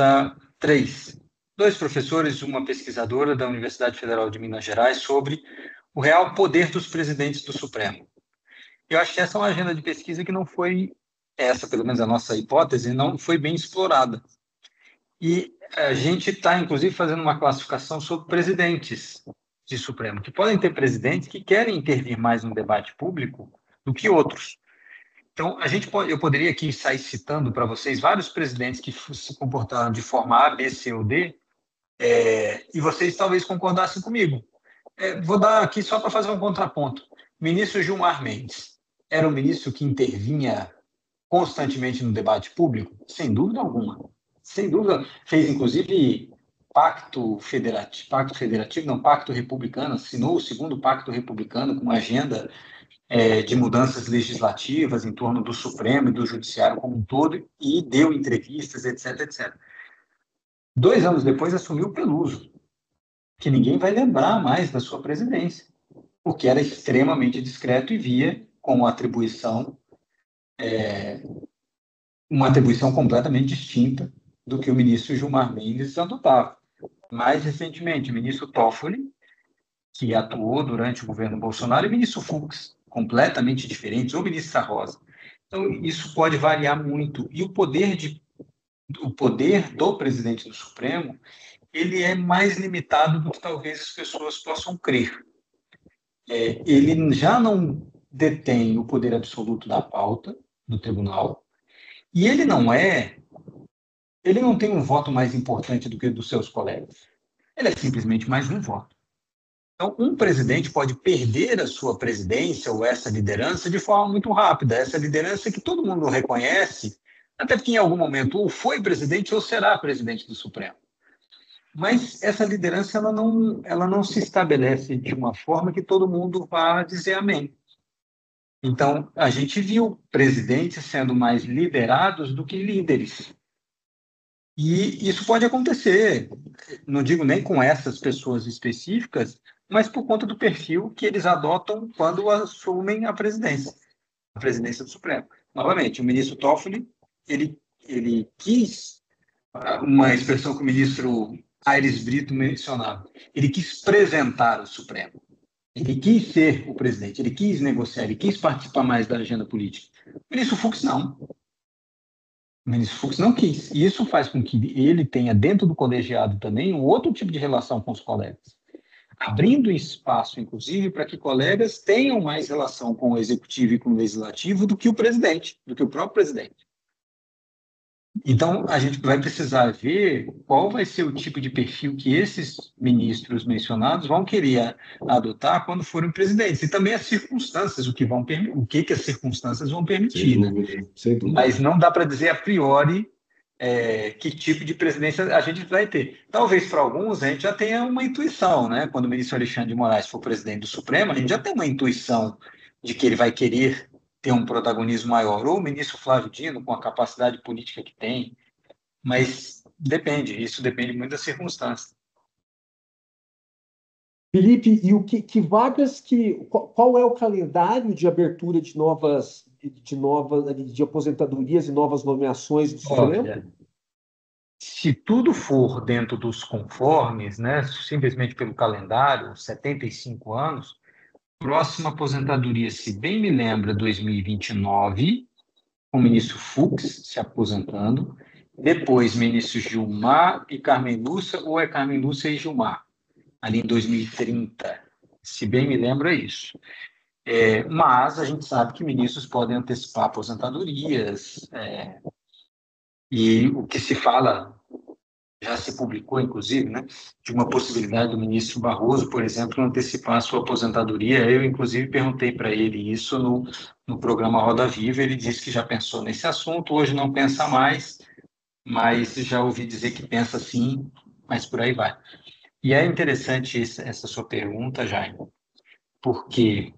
dois professores e uma pesquisadora da Universidade Federal de Minas Gerais sobre o real poder dos presidentes do Supremo. Eu acho que essa é uma agenda de pesquisa que não foi, essa pelo menos a nossa hipótese, não foi bem explorada. E a gente está, inclusive, fazendo uma classificação sobre presidentes de Supremo, que podem ter presidentes que querem intervir mais no debate público do que outros. Então, eu poderia aqui sair citando para vocês vários presidentes que se comportaram de forma A, B, C ou D, e vocês talvez concordassem comigo. Vou dar aqui só para fazer um contraponto. Ministro Gilmar Mendes era um ministro que intervinha constantemente no debate público? Sem dúvida alguma. Sem dúvida. Fez, inclusive, pacto republicano, assinou o segundo pacto republicano com uma agenda de mudanças legislativas em torno do Supremo e do Judiciário como um todo, e deu entrevistas, etc, etc. 2 anos depois assumiu o Peluso, que ninguém vai lembrar mais da sua presidência, porque era extremamente discreto e via como atribuição uma atribuição completamente distinta do que o ministro Gilmar Mendes adotava. Mais recentemente, o ministro Toffoli, que atuou durante o governo Bolsonaro, e o ministro Fux, completamente diferentes, ou ministra Rosa. Então, isso pode variar muito. E o poder do presidente do Supremo, ele é mais limitado do que talvez as pessoas possam crer. Ele já não detém o poder absoluto da pauta do tribunal, e ele não tem um voto mais importante do que o dos seus colegas. Ele é simplesmente mais um voto. Então, um presidente pode perder a sua presidência ou essa liderança de forma muito rápida. Essa liderança que todo mundo reconhece, até porque em algum momento ou foi presidente ou será presidente do Supremo. Mas essa liderança ela não se estabelece de uma forma que todo mundo vá dizer amém. Então, a gente viu presidentes sendo mais liderados do que líderes. E isso pode acontecer, não digo nem com essas pessoas específicas, mas por conta do perfil que eles adotam quando assumem a presidência do Supremo. Novamente, o ministro Toffoli, ele quis, uma expressão que o ministro Aires Brito mencionava, ele quis presentar o Supremo. Ele quis ser o presidente, ele quis negociar, ele quis participar mais da agenda política. O ministro Fux não. O ministro Fux não quis. E isso faz com que ele tenha, dentro do colegiado também, um outro tipo de relação com os colegas. Abrindo espaço, inclusive, para que colegas tenham mais relação com o executivo e com o legislativo do que o presidente, do que o próprio presidente. Então, a gente vai precisar ver qual vai ser o tipo de perfil que esses ministros mencionados vão querer adotar quando forem presidentes. E também as circunstâncias, o que as circunstâncias vão permitir. Sem dúvida, sem dúvida. Mas não dá para dizer a priori que tipo de presidência a gente vai ter. Talvez para alguns a gente já tenha uma intuição, né? Quando o ministro Alexandre de Moraes for presidente do Supremo, a gente já tem uma intuição de que ele vai querer ter um protagonismo maior, ou o ministro Flávio Dino, com a capacidade política que tem, mas isso depende muito das circunstâncias. Felipe, e qual é o calendário de abertura de aposentadorias e novas nomeações do Supremo? Olha, se tudo for dentro dos conformes, né, simplesmente pelo calendário, 75 anos, próxima aposentadoria, se bem me lembra, 2029, com o ministro Fux se aposentando, depois ministros Gilmar e Carmen Lúcia, ou é Carmen Lúcia e Gilmar, ali em 2030, se bem me lembro é isso. Mas a gente sabe que ministros podem antecipar aposentadorias, e o que se fala, já se publicou, inclusive, né, de uma possibilidade do ministro Barroso, por exemplo, antecipar a sua aposentadoria. Eu, inclusive, perguntei para ele isso no programa Roda Viva. Ele disse que já pensou nesse assunto, hoje não pensa mais, mas já ouvi dizer que pensa sim, mas por aí vai. E é interessante essa sua pergunta, Jaime, porque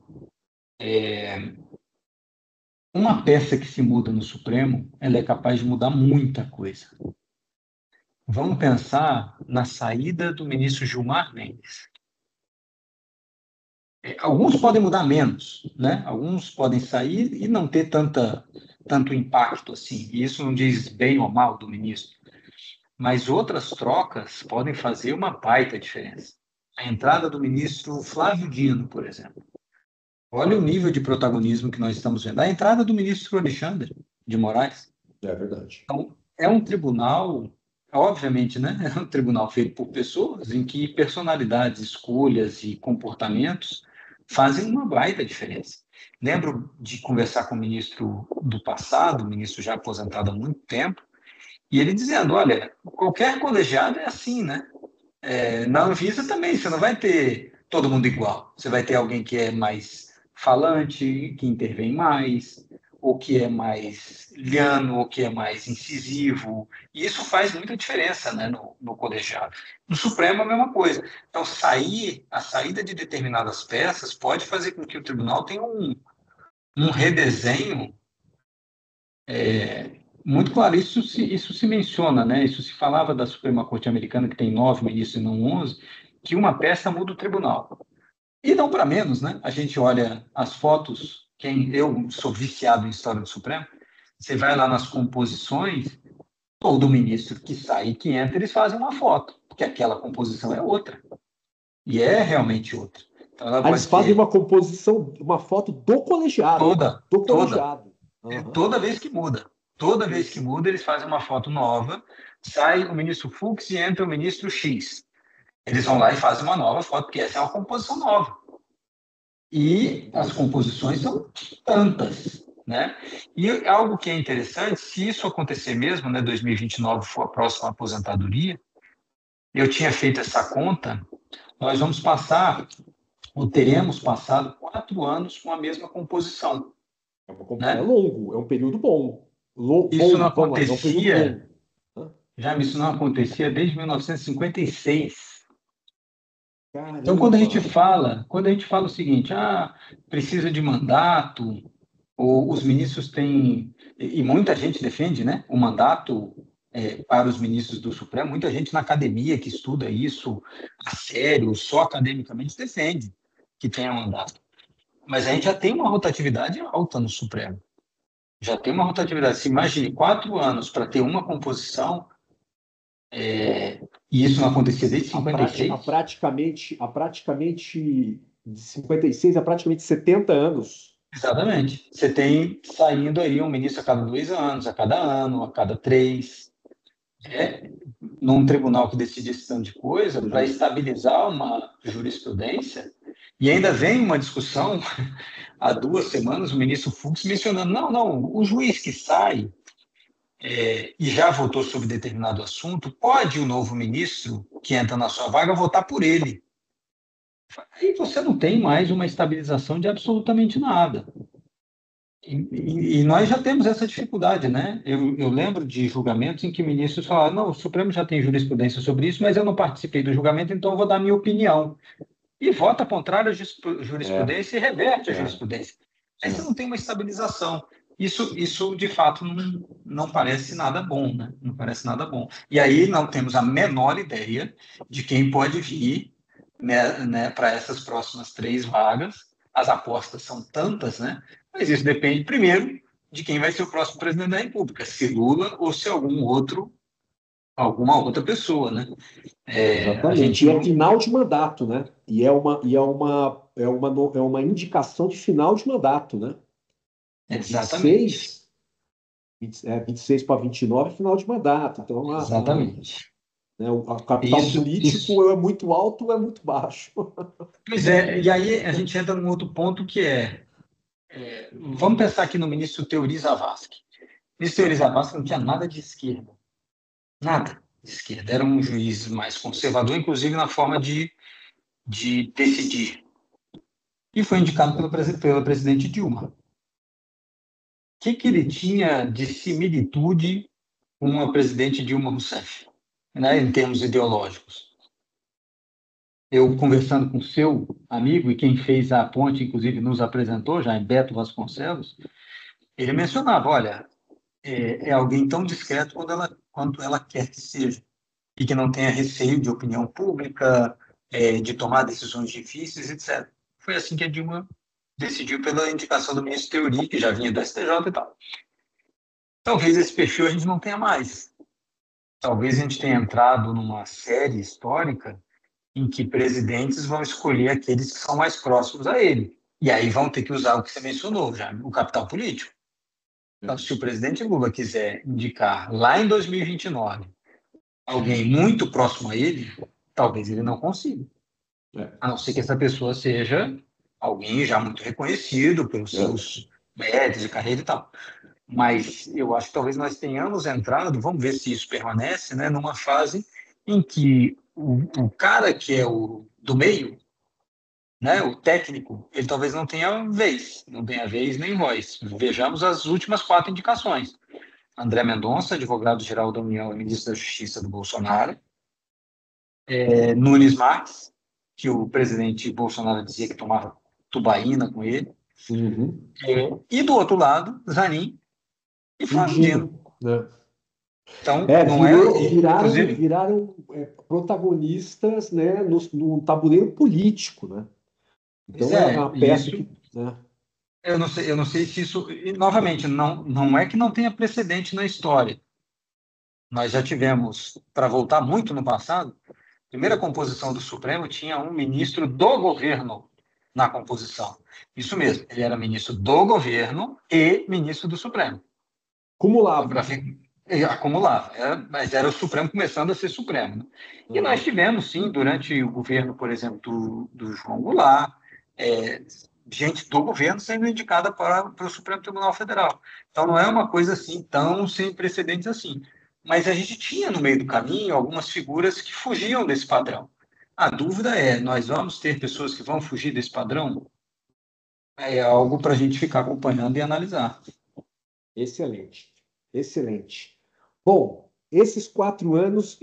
uma peça que se muda no Supremo, ela é capaz de mudar muita coisa. Vamos pensar na saída do ministro Gilmar Mendes. Alguns podem mudar menos, né? Alguns podem sair e não ter tanto impacto assim. E isso não diz bem ou mal do ministro. Mas outras trocas podem fazer uma baita diferença. A entrada do ministro Flávio Dino, por exemplo. Olha o nível de protagonismo que nós estamos vendo. A entrada do ministro Alexandre de Moraes. É verdade. Então, é um tribunal, obviamente, né? É um tribunal feito por pessoas em que personalidades, escolhas e comportamentos fazem uma baita diferença. Lembro de conversar com o ministro do passado, o ministro já aposentado há muito tempo, e ele dizendo, olha, qualquer colegiado é assim, né? Na Anvisa também, você não vai ter todo mundo igual. Você vai ter alguém que é mais falante, que intervém mais, ou que é mais liano, ou que é mais incisivo. E isso faz muita diferença, né, no colegiado. No Supremo, a mesma coisa. Então, a saída de determinadas peças pode fazer com que o tribunal tenha um redesenho muito claro. Isso se menciona, né? Isso se falava da Suprema Corte Americana, que tem 9 ministros e não 11, que uma peça muda o tribunal. E não para menos, né? A gente olha as fotos, eu sou viciado em história do Supremo, você vai lá nas composições, todo ministro que sai e que entra, eles fazem uma foto, porque aquela composição é outra. E é realmente outra. Então ela Eles pode fazem ter uma composição, uma foto do colegiado. toda, Do toda, colegiado. Aham. toda vez que muda. Toda vez que muda, eles fazem uma foto nova, sai o ministro Fux e entra o ministro X. Eles vão lá e fazem uma nova foto, porque essa é uma composição nova. E as composições são tantas, né? E algo que é interessante, se isso acontecer mesmo, né, 2029 for a próxima aposentadoria, eu tinha feito essa conta, nós vamos passar, ou teremos passado, 4 anos com a mesma composição, É né? longo, é um período bom. Isso não Bom, vamos lá, é um período acontecia, longo. Hã? isso não acontecia desde 1956. Então, Caramba! quando a gente fala o seguinte, precisa de mandato, ou os ministros têm, e muita gente defende, né, o mandato para os ministros do Supremo, muita gente na academia que estuda isso a sério, só academicamente defende que tenha mandato. Mas a gente já tem uma rotatividade alta no Supremo. Já tem uma rotatividade. Se imagine 4 anos para ter uma composição, e isso não acontecia desde A, 56. praticamente de 56 a praticamente 70 anos. Exatamente. Você tem saindo aí um ministro a cada 2 anos, a cada ano, a cada 3. Num tribunal que decide esse tanto de coisa, para estabilizar uma jurisprudência. E ainda vem uma discussão, há 2 semanas, o ministro Fux mencionando, não, o juiz que sai e já votou sobre determinado assunto, pode o novo ministro que entra na sua vaga votar por ele. Aí você não tem mais uma estabilização de absolutamente nada. E nós já temos essa dificuldade, né? Eu lembro de julgamentos em que ministros falaram, não, o Supremo já tem jurisprudência sobre isso, mas eu não participei do julgamento, então eu vou dar minha opinião. E vota contrário à É, jurisprudência e reverte a é, jurisprudência. Aí você é. não tem uma estabilização. Isso de fato, não parece nada bom, né? Não parece nada bom. E aí não temos a menor ideia de quem pode vir, né, para essas próximas 3 vagas. As apostas são tantas, né? Mas isso depende, primeiro, de quem vai ser o próximo presidente da República, se Lula ou se alguma outra pessoa, né? A Exatamente. gente E é não. final de mandato, né? É uma indicação de final de mandato, né? Exatamente. 26, 26 para 29 é final de mandato. Então, Exatamente. né, o capital Isso. político é muito alto ou é muito baixo. Pois é, e aí a gente entra num outro ponto que vamos pensar aqui no ministro Teori Zavascki. O ministro Teori Zavascki não tinha nada de esquerda, nada de esquerda. Era um juiz mais conservador, inclusive na forma de decidir. E foi indicado pela presidente Dilma. O que ele tinha de similitude com a presidente Dilma Rousseff, né, em termos ideológicos? eu conversando com o seu amigo e quem fez a ponte, inclusive nos apresentou já, em Beto Vasconcelos, ele mencionava, olha, é alguém tão discreto quanto ela quer que seja, e que não tenha receio de opinião pública, de tomar decisões difíceis, etc. Foi assim que a Dilma decidiu pela indicação do ministro Teori, que já vinha do STJ e tal. Talvez esse perfil a gente não tenha mais. Talvez a gente tenha entrado numa série histórica em que presidentes vão escolher aqueles que são mais próximos a ele. E aí vão ter que usar o que você mencionou, já, o capital político. Então, se o presidente Lula quiser indicar lá em 2029 alguém muito próximo a ele, talvez ele não consiga. A não ser que essa pessoa seja alguém já muito reconhecido pelos seus méritos de carreira e tal. Mas eu acho que talvez nós tenhamos entrado, vamos ver se isso permanece, né, numa fase em que o cara que é o do meio, né, o técnico, ele talvez não tenha vez, não tenha vez nem voz. Vejamos as últimas 4 indicações. André Mendonça, advogado-geral da União e ministro da Justiça do Bolsonaro. Nunes Marques, que o presidente Bolsonaro dizia que tomava tubaína com ele. Uhum. E do outro lado, Zanin e Flávio Dino. Né? Então, não inclusive, viraram protagonistas, né, no tabuleiro político, né? Então é uma peça que, né? Eu não sei se isso, e, novamente, não é que não tenha precedente na história. Nós já tivemos, para voltar muito no passado, a primeira composição do Supremo tinha um ministro do governo na composição. Isso mesmo, ele era ministro do governo e ministro do Supremo. Acumulava. Acumulava, mas era o Supremo começando a ser Supremo. Né? E nós tivemos, sim, durante o governo, por exemplo, do João Goulart, gente do governo sendo indicada para o Supremo Tribunal Federal. Então, não é uma coisa assim tão sem precedentes assim. Mas a gente tinha no meio do caminho algumas figuras que fugiam desse padrão. A dúvida é: nós vamos ter pessoas que vão fugir desse padrão? É algo para a gente ficar acompanhando e analisar. Excelente, excelente. Bom, esses 4 anos,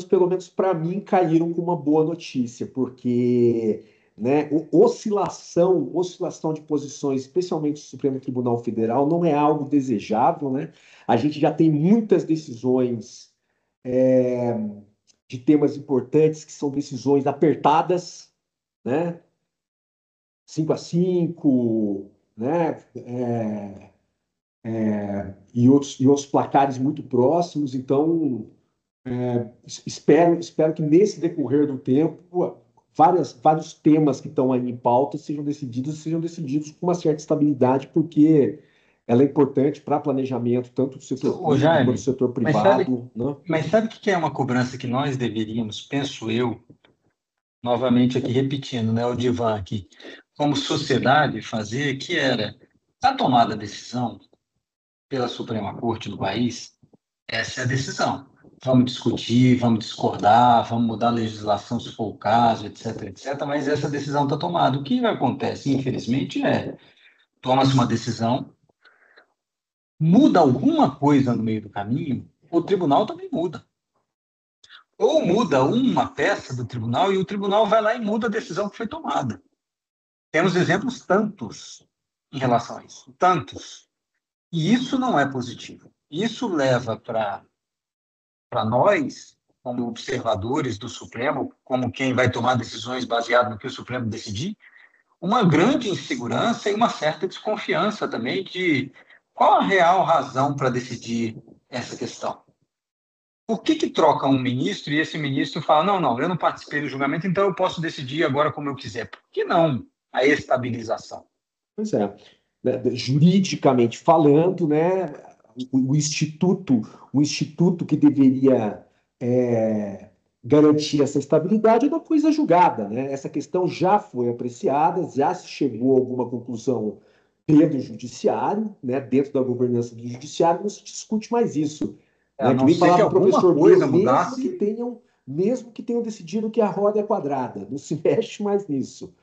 pelo menos para mim, caíram com uma boa notícia, porque, né, oscilação de posições, especialmente do Supremo Tribunal Federal, não é algo desejável, né? A gente já tem muitas decisões de temas importantes que são decisões apertadas, né? 5-5, né? E outros placares muito próximos. Então, espero que nesse decorrer do tempo, vários temas que estão aí em pauta sejam decididos com uma certa estabilidade, porque ela é importante para planejamento, tanto do setor público Jaime, quanto do setor privado. Mas sabe o que é uma cobrança que nós deveríamos, penso eu, novamente aqui repetindo, né, o Divan aqui, como sociedade fazer, que era a tomada de decisão pela Suprema Corte do país, essa é a decisão. Vamos discutir, vamos discordar, vamos mudar a legislação se for o caso, etc, etc, mas essa decisão está tomada. O que acontece, infelizmente, toma-se uma decisão, muda alguma coisa no meio do caminho, o tribunal também muda. Ou muda uma peça do tribunal e o tribunal vai lá e muda a decisão que foi tomada. Temos exemplos tantos em relação a isso, tantos. E isso não é positivo. Isso leva para nós, como observadores do Supremo, como quem vai tomar decisões baseado no que o Supremo decidir, uma grande insegurança e uma certa desconfiança também de qual a real razão para decidir essa questão. Por que troca um ministro e esse ministro fala, não, eu não participei do julgamento, então eu posso decidir agora como eu quiser? Por que não a estabilização? Pois é. Juridicamente falando, né, o instituto que deveria garantir essa estabilidade é uma coisa julgada, né? Essa questão já foi apreciada, já se chegou a alguma conclusão pelo judiciário, né, dentro da governança do judiciário, não se discute mais isso. Né? Que nem falava o professor mesmo que tenham decidido que a roda é quadrada, não se mexe mais nisso.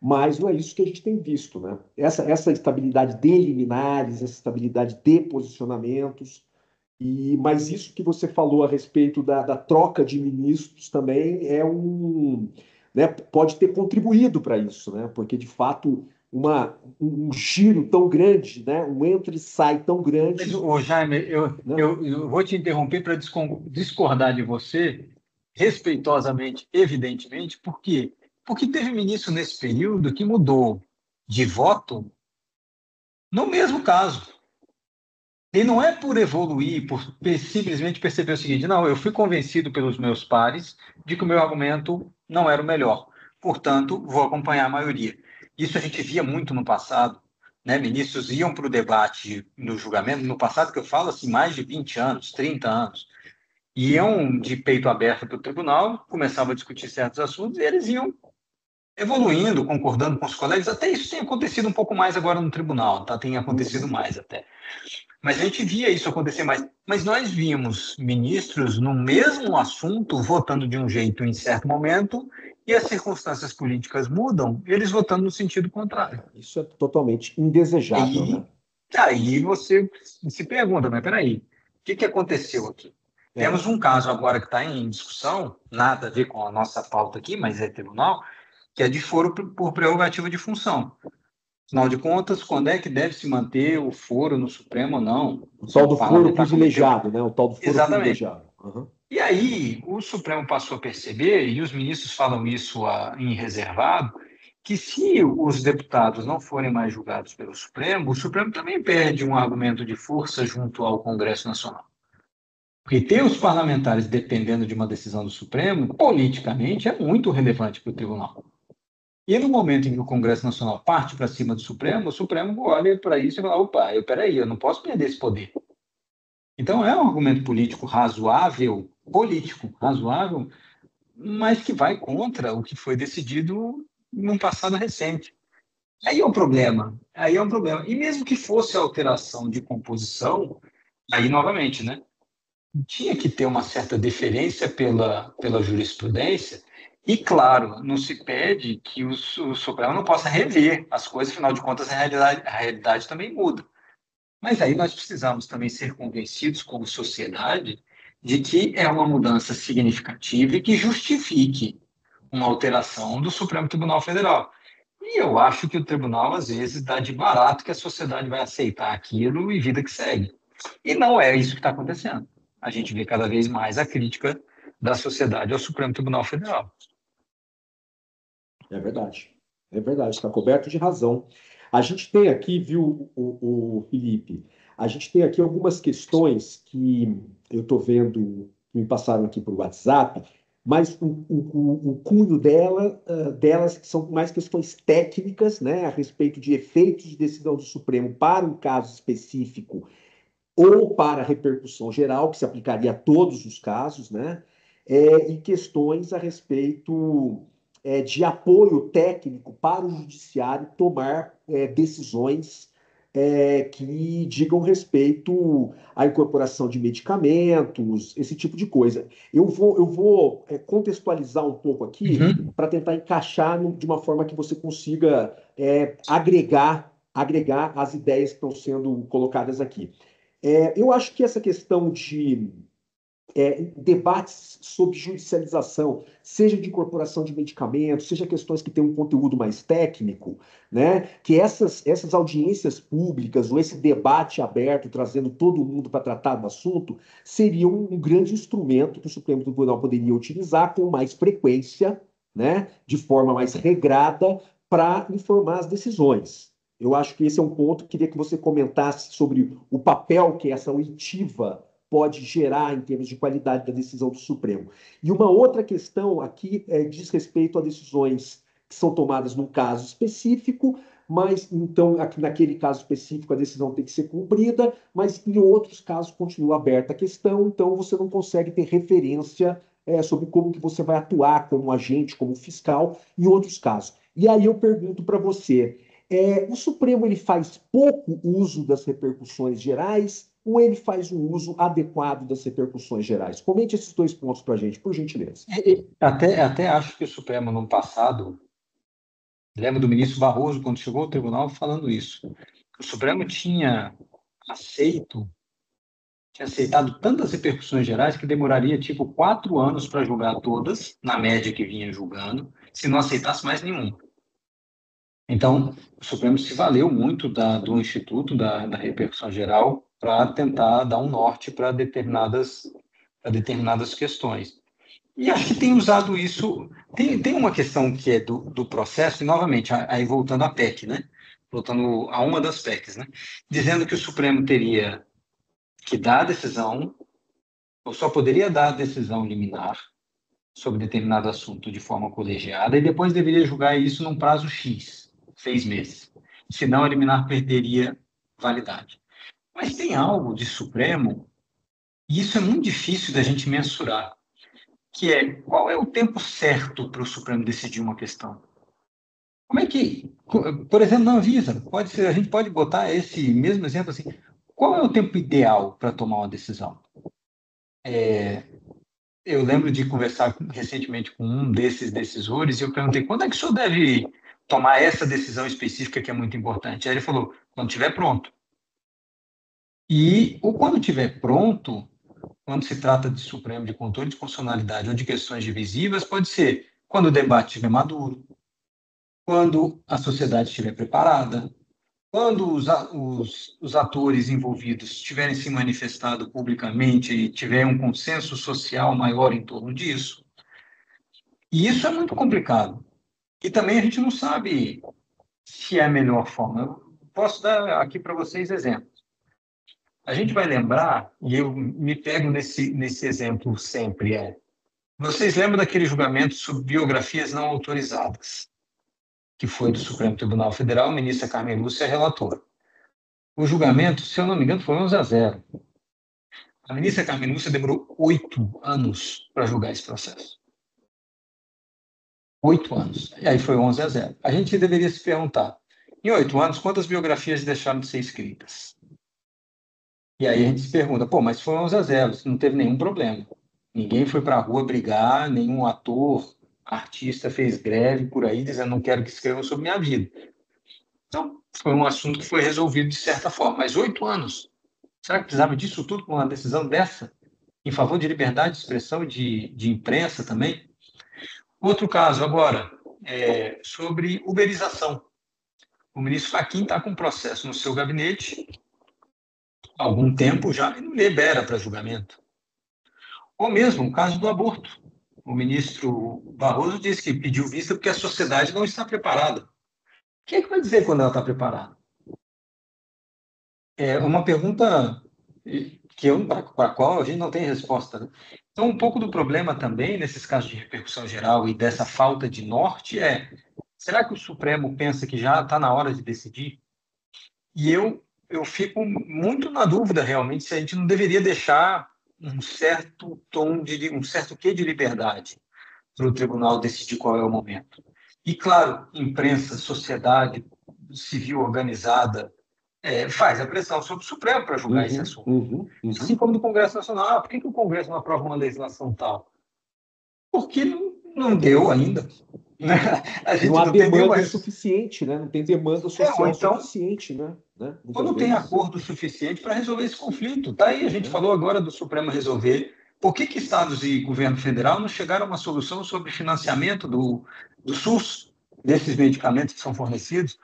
Mas não é isso que a gente tem visto, né? Essa estabilidade de liminares, essa estabilidade de posicionamentos, mas isso que você falou a respeito da troca de ministros também né, pode ter contribuído para isso, né? Porque, de fato, um giro tão grande, né, um entra e sai tão grande. Mas, ô, Jaime, Né? eu vou te interromper para discordar de você, respeitosamente, evidentemente, por quê? Porque teve ministro nesse período que mudou de voto no mesmo caso. E não é por evoluir, por simplesmente perceber o seguinte: não, eu fui convencido pelos meus pares de que o meu argumento não era o melhor. Portanto, vou acompanhar a maioria. Isso a gente via muito no passado, né? Ministros iam para o debate no julgamento, no passado que eu falo, assim, mais de 20 anos, 30 anos, iam de peito aberto para o tribunal, começavam a discutir certos assuntos e eles iam evoluindo, concordando com os colegas. Até isso tem acontecido um pouco mais agora no tribunal, tá? Tem acontecido mais até. Mas a gente via isso acontecer mais. Mas nós vimos ministros no mesmo assunto votando de um jeito em certo momento e as circunstâncias políticas mudam, eles votando no sentido contrário. Isso é totalmente indesejável, E né? aí você se pergunta, mas peraí, o que aconteceu aqui? Temos um caso agora que está em discussão, nada a ver com a nossa pauta aqui, mas é tribunal, que é de foro por prerrogativa de função. Afinal de contas, quando é que deve se manter o foro no Supremo ou não? O tal do foro Parlamentar cometeu. privilegiado, né? O tal do foro Exatamente. privilegiado. Uhum. E aí, o Supremo passou a perceber, e os ministros falam isso em reservado, que se os deputados não forem mais julgados pelo Supremo, o Supremo também perde um argumento de força junto ao Congresso Nacional. Porque ter os parlamentares dependendo de uma decisão do Supremo, politicamente, é muito relevante para o tribunal. E no momento em que o Congresso Nacional parte para cima do Supremo, o Supremo olha para isso e fala: opa, peraí, eu não posso perder esse poder. Então, é um argumento político razoável, mas que vai contra o que foi decidido num passado recente. Aí é um problema, aí é um problema. E mesmo que fosse alteração de composição, aí novamente, né? Tinha que ter uma certa deferência pela jurisprudência, e claro, não se pede que o Supremo não possa rever as coisas, afinal de contas, a realidade também muda. Mas aí nós precisamos também ser convencidos, como sociedade, de que é uma mudança significativa e que justifique uma alteração do Supremo Tribunal Federal. E eu acho que o tribunal, às vezes, dá de barato que a sociedade vai aceitar aquilo e vida que segue. E não é isso que está acontecendo. A gente vê cada vez mais a crítica da sociedade ao Supremo Tribunal Federal. É verdade. É verdade, está coberto de razão. A gente tem aqui, viu, o Felipe, a gente tem aqui algumas questões que eu estou vendo, que me passaram aqui por WhatsApp, mas o cunho delas são mais questões técnicas, né, a respeito de efeitos de decisão do Supremo para um caso específico ou para a repercussão geral, que se aplicaria a todos os casos, né? E questões a respeito de apoio técnico para o judiciário tomar decisões que digam respeito à incorporação de medicamentos, esse tipo de coisa. Eu vou contextualizar um pouco aqui para tentar encaixar de uma forma que você consiga agregar as ideias que estão sendo colocadas aqui. Eu acho que essa questão de debates sobre judicialização, seja de incorporação de medicamentos, seja questões que têm um conteúdo mais técnico, né, que essas audiências públicas ou esse debate aberto, trazendo todo mundo para tratar do assunto, seria um grande instrumento que o Supremo Tribunal poderia utilizar com mais frequência, né, de forma mais regrada, para informar as decisões. Eu acho que esse é um ponto que queria que você comentasse sobre o papel que essa oitiva pode gerar em termos de qualidade da decisão do Supremo. E uma outra questão aqui diz respeito a decisões que são tomadas num caso específico, mas então aqui naquele caso específico a decisão tem que ser cumprida, mas em outros casos continua aberta a questão, então você não consegue ter referência sobre como que você vai atuar como agente, como fiscal em outros casos. E aí eu pergunto para você, o Supremo ele faz pouco uso das repercussões gerais ou ele faz um uso adequado das repercussões gerais? Comente esses dois pontos para a gente, por gentileza. Até acho que o Supremo, no passado, lembro do ministro Barroso, quando chegou ao tribunal, falando isso. O Supremo tinha aceito tinha aceitado tantas repercussões gerais que demoraria, tipo, 4 anos para julgar todas, na média que vinha julgando, se não aceitasse mais nenhuma. Então, o Supremo se valeu muito do Instituto, da repercussão geral, para tentar dar um norte para determinadas questões. E acho que tem usado isso. Tem uma questão que é do processo, e novamente, aí voltando à PEC, né? Voltando a uma das PECs, né? Dizendo que o Supremo teria que dar a decisão, ou só poderia dar a decisão liminar sobre determinado assunto de forma colegiada, e depois deveria julgar isso num prazo X, 6 meses. Senão, a liminar perderia validade. Mas tem algo de Supremo, e isso é muito difícil da gente mensurar, que é qual é o tempo certo para o Supremo decidir uma questão. Como é que, por exemplo, na Anvisa, a gente pode botar esse mesmo exemplo assim, qual é o tempo ideal para tomar uma decisão? Eu lembro de conversar recentemente com um desses decisores e eu perguntei, quando é que o senhor deve tomar essa decisão específica que é muito importante? Aí ele falou, quando estiver pronto. E o quando estiver pronto, quando se trata de Supremo, de controle de constitucionalidade ou de questões divisivas, pode ser quando o debate estiver maduro, quando a sociedade estiver preparada, quando os atores envolvidos tiverem se manifestado publicamente e tiver um consenso social maior em torno disso. E isso é muito complicado. E também a gente não sabe se é a melhor forma. Eu posso dar aqui para vocês exemplos. A gente vai lembrar, e eu me pego nesse exemplo sempre, vocês lembram daquele julgamento sobre biografias não autorizadas, que foi do Supremo Tribunal Federal, a ministra Carmen Lúcia, relatora. O julgamento, se eu não me engano, foi 11-0. A ministra Carmen Lúcia demorou 8 anos para julgar esse processo. 8 anos. E aí foi 11-0. A gente deveria se perguntar, em 8 anos, quantas biografias deixaram de ser escritas? E aí a gente se pergunta, mas foi 11-0, não teve nenhum problema. Ninguém foi para a rua brigar, nenhum ator, artista fez greve por aí, dizendo não quero que escrevam sobre minha vida. Então, foi um assunto que foi resolvido de certa forma. Mas 8 anos, será que precisava disso tudo com uma decisão dessa? Em favor de liberdade de expressão e de imprensa também? Outro caso agora, sobre uberização. O ministro Fachin está com um processo no seu gabinete há algum tempo já e não libera para julgamento. Ou mesmo o caso do aborto. O ministro Barroso disse que pediu vista porque a sociedade não está preparada. Quem é que vai dizer quando ela está preparada? É uma pergunta para a qual a gente não tem resposta. Né? Então, um pouco do problema também, nesses casos de repercussão geral e dessa falta de norte, será que o Supremo pensa que já está na hora de decidir? E eu fico muito na dúvida, realmente, se a gente não deveria deixar um certo tom, um certo quê de liberdade para o tribunal decidir qual é o momento. E, claro, imprensa, sociedade civil organizada faz a pressão sobre o Supremo para julgar esse assunto. Assim como do Congresso Nacional. Por que o Congresso não aprova uma legislação tal? Porque não deu ainda. Né? A gente não há demanda suficiente, né? Não tem demanda social suficiente, né? Ou não tem acordo suficiente para resolver esse conflito. Tá aí, a gente falou agora do Supremo resolver. Por que estados e governo federal não chegaram a uma solução sobre financiamento do SUS, desses medicamentos que são fornecidos?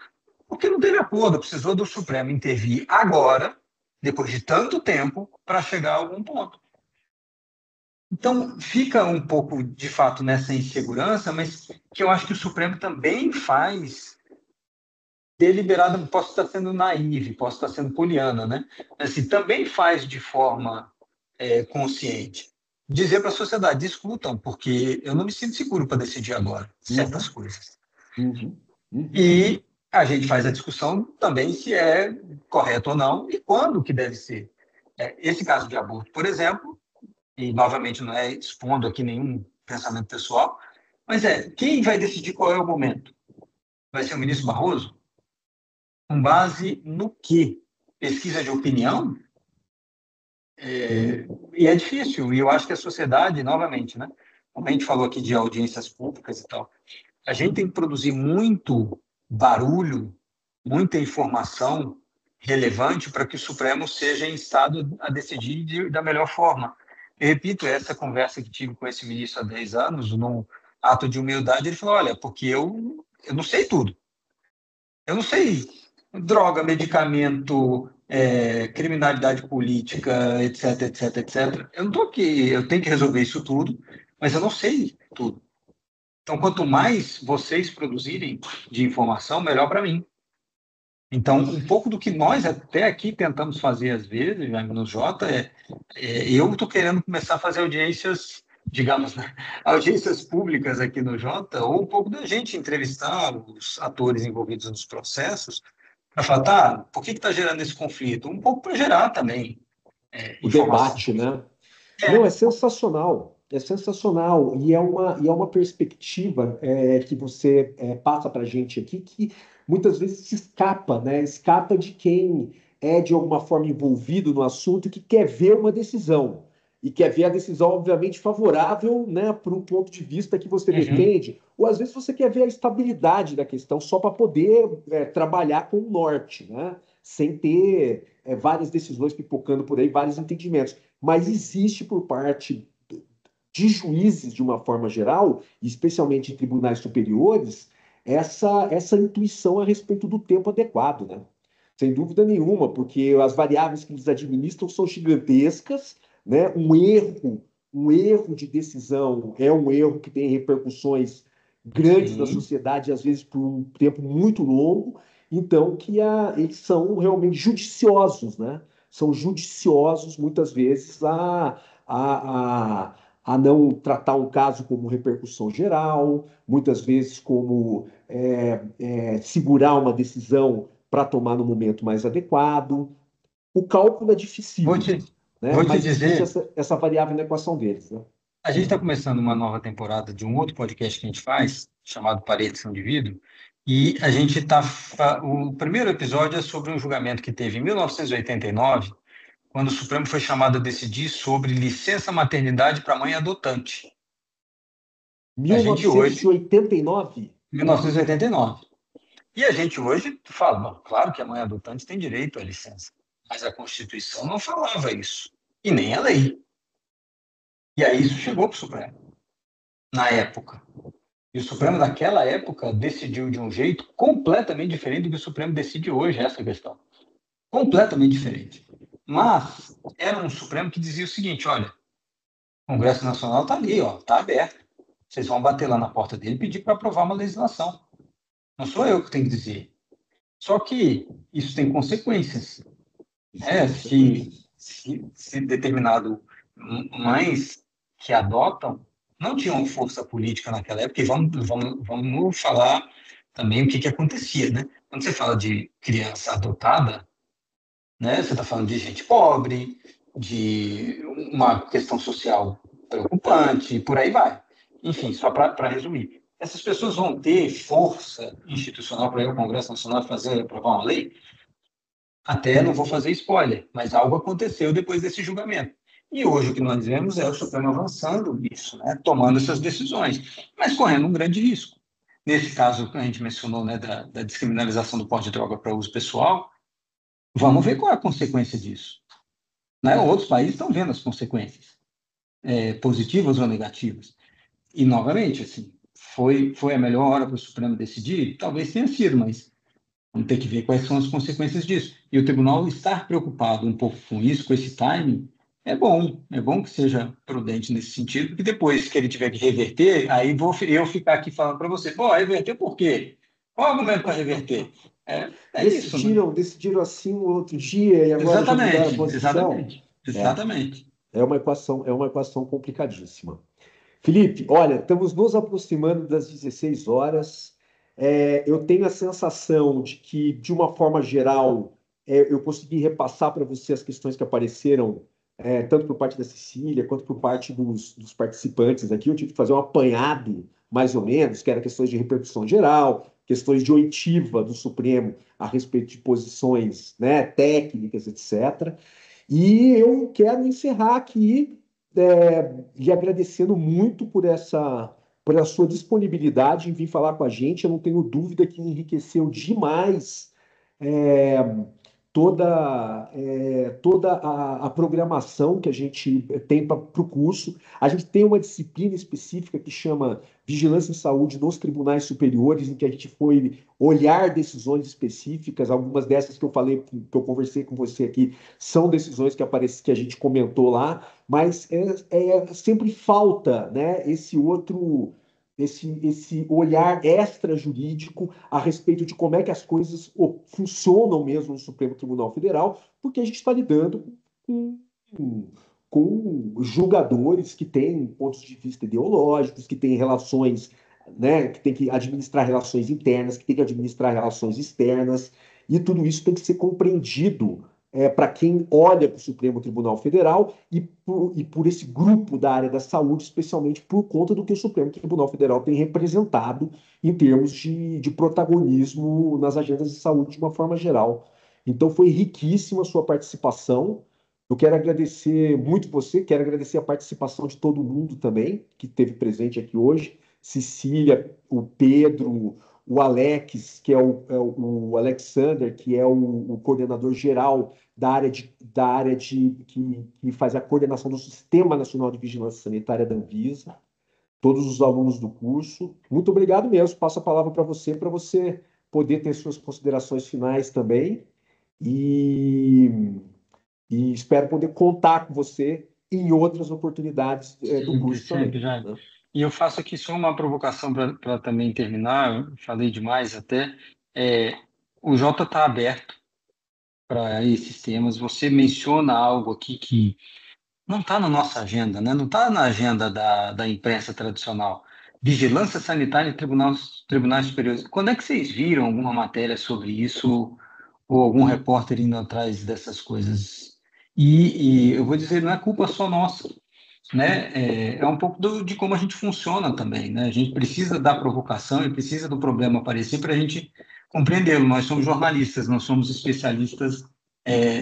Porque não teve acordo, precisou do Supremo intervir agora, depois de tanto tempo, para chegar a algum ponto. Então, fica um pouco, de fato, nessa insegurança, mas que eu acho que o Supremo também faz deliberado, posso estar sendo naive, posso estar sendo poliana, né? Assim, também faz de forma consciente. Dizer para a sociedade, discutam, porque eu não me sinto seguro para decidir agora certas coisas. E a gente faz a discussão também se é correto ou não e quando que deve ser. Esse caso de aborto, por exemplo, e novamente não é expondo aqui nenhum pensamento pessoal, mas quem vai decidir qual é o momento? Vai ser o ministro Barroso? Com base no quê? Pesquisa de opinião? E é difícil, e eu acho que a sociedade, novamente, né? Como a gente falou aqui de audiências públicas e tal, a gente tem que produzir muito barulho, muita informação relevante para que o Supremo seja instado a decidir da melhor forma. Eu repito, essa conversa que tive com esse ministro há 10 anos, num ato de humildade, ele falou, olha, porque eu não sei tudo. Eu não sei droga, medicamento, criminalidade política, etc, etc, etc. Eu não estou aqui, eu tenho que resolver isso tudo, mas eu não sei tudo. Então, quanto mais vocês produzirem de informação, melhor para mim. Então, um pouco do que nós até aqui tentamos fazer às vezes, já no Jota, eu estou querendo começar a fazer audiências, digamos, né, audiências públicas aqui no Jota, ou um pouco da gente entrevistar os atores envolvidos nos processos, para falar, tá, por que está gerando esse conflito? Um pouco para gerar também O informação. debate, né? Não, É, é sensacional. É sensacional. E é uma perspectiva que você passa para a gente aqui que muitas vezes se escapa, né? Escapa de quem é de alguma forma envolvido no assunto e que quer ver uma decisão. E quer ver a decisão, obviamente, favorável, né, para o ponto de vista que você uhum. defende. Ou às vezes você quer ver a estabilidade da questão só para poder trabalhar com o norte, né? Sem ter várias decisões pipocando por aí, vários entendimentos. Mas existe por parte de juízes, de uma forma geral, especialmente em tribunais superiores, essa intuição a respeito do tempo adequado, né? Sem dúvida nenhuma, porque as variáveis que eles administram são gigantescas, né? Um erro de decisão é um erro que tem repercussões grandes na Sim. sociedade, às vezes por um tempo muito longo, então eles são realmente judiciosos, né? São judiciosos, muitas vezes, a, a, a não tratar um caso como repercussão geral, muitas vezes como segurar uma decisão para tomar no momento mais adequado. O cálculo é Vou dificílimo, te, né? vou te Mas existe dizer, essa variável na equação deles, né? a gente está começando uma nova temporada de um outro podcast que a gente faz, chamado Paredes São de Vidro, e a gente está. O primeiro episódio é sobre um julgamento que teve em 1989, quando o Supremo foi chamado a decidir sobre licença maternidade para mãe adotante. A gente hoje, 1989. 1989. E a gente hoje fala, bom, claro que a mãe adotante tem direito à licença, mas a Constituição não falava isso, e nem a lei. E aí isso chegou para o Supremo, na época. E o Supremo, naquela época, decidiu de um jeito completamente diferente do que o Supremo decide hoje, essa questão. Completamente diferente. Mas era um Supremo que dizia o seguinte: olha, o Congresso Nacional está ali, está aberto. Vocês vão bater lá na porta dele e pedir para aprovar uma legislação. Não sou eu que tenho que dizer. Só que isso tem consequências. Se determinado mães que adotam não tinham força política naquela época, e vamos falar também o que acontecia, né? Quando você fala de criança adotada, né, você está falando de gente pobre, de uma questão social preocupante, e por aí vai. Enfim, só para resumir. Essas pessoas vão ter força institucional para ir ao Congresso Nacional aprovar uma lei? Até não vou fazer spoiler, mas algo aconteceu depois desse julgamento. E hoje o que nós vemos é o Supremo avançando nisso, né, tomando essas decisões, mas correndo um grande risco. Nesse caso que a gente mencionou, né, da descriminalização do porte de droga para uso pessoal, vamos ver qual é a consequência disso. Né? Outros países estão vendo as consequências, positivas ou negativas. E, novamente, assim, foi a melhor hora para o Supremo decidir? Talvez tenha sido, mas vamos ter que ver quais são as consequências disso. E o tribunal estar preocupado um pouco com isso, com esse timing, é bom que seja prudente nesse sentido, porque depois que ele tiver que reverter, aí vou eu ficar aqui falando para você, pô, reverter por quê? Qual é o argumento para reverter? É isso, né? Decidiram assim no outro dia e agora já mudaram a Exatamente, posição. exatamente, É, exatamente. é uma equação complicadíssima. Felipe, olha, estamos nos aproximando das 16 horas. Eu tenho a sensação de que, de uma forma geral, eu consegui repassar para você as questões que apareceram, tanto por parte da Cecília quanto por parte dos participantes aqui. Eu tive que fazer um apanhado, mais ou menos, que era questões de repercussão geral, questões de oitiva do Supremo a respeito de posições, né, técnicas, etc. E eu quero encerrar aqui lhe agradecendo muito por a sua disponibilidade em vir falar com a gente. Eu não tenho dúvida que enriqueceu demais é, toda a programação que a gente tem para o curso. A gente tem uma disciplina específica que chama Vigilância em Saúde nos Tribunais Superiores, em que a gente foi olhar decisões específicas. Algumas dessas que eu falei, que eu conversei com você aqui, são decisões que a gente comentou lá, mas sempre falta, né, esse olhar extrajurídico a respeito de como é que as coisas funcionam mesmo no Supremo Tribunal Federal, porque a gente está lidando com, com julgadores que têm pontos de vista ideológicos, que têm relações, né, que tem que administrar relações internas, que tem que administrar relações externas, e tudo isso tem que ser compreendido para quem olha para o Supremo Tribunal Federal e por esse grupo da área da saúde, especialmente por conta do que o Supremo Tribunal Federal tem representado em termos de protagonismo nas agendas de saúde de uma forma geral. Então, foi riquíssima a sua participação. Eu quero agradecer muito você, quero agradecer a participação de todo mundo também que esteve presente aqui hoje. Cecília, o Pedro, o Alex, que é o Alexander, que é o coordenador geral que faz a coordenação do Sistema Nacional de Vigilância Sanitária da Anvisa, todos os alunos do curso. Muito obrigado mesmo. Passo a palavra para você poder ter suas considerações finais também. E, e espero poder contar com você em outras oportunidades do Sempre, curso sempre, também. já. Né? E eu faço aqui só uma provocação para também terminar, eu falei demais até. É, o Jota está aberto para esses temas. Você menciona algo aqui que não está na nossa agenda, né? Não está na agenda da imprensa tradicional. Vigilância sanitária em tribunais superiores. Quando é que vocês viram alguma matéria sobre isso ou algum repórter indo atrás dessas coisas? E eu vou dizer, não é culpa só nossa, né? É um pouco de como a gente funciona também, né? A gente precisa da provocação e precisa do problema aparecer para a gente compreendê-lo. Nós somos jornalistas, não somos especialistas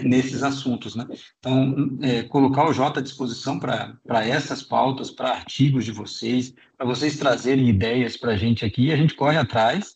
nesses assuntos, né? Então, colocar o Jota à disposição para essas pautas, para artigos de vocês, para vocês trazerem ideias para a gente corre atrás,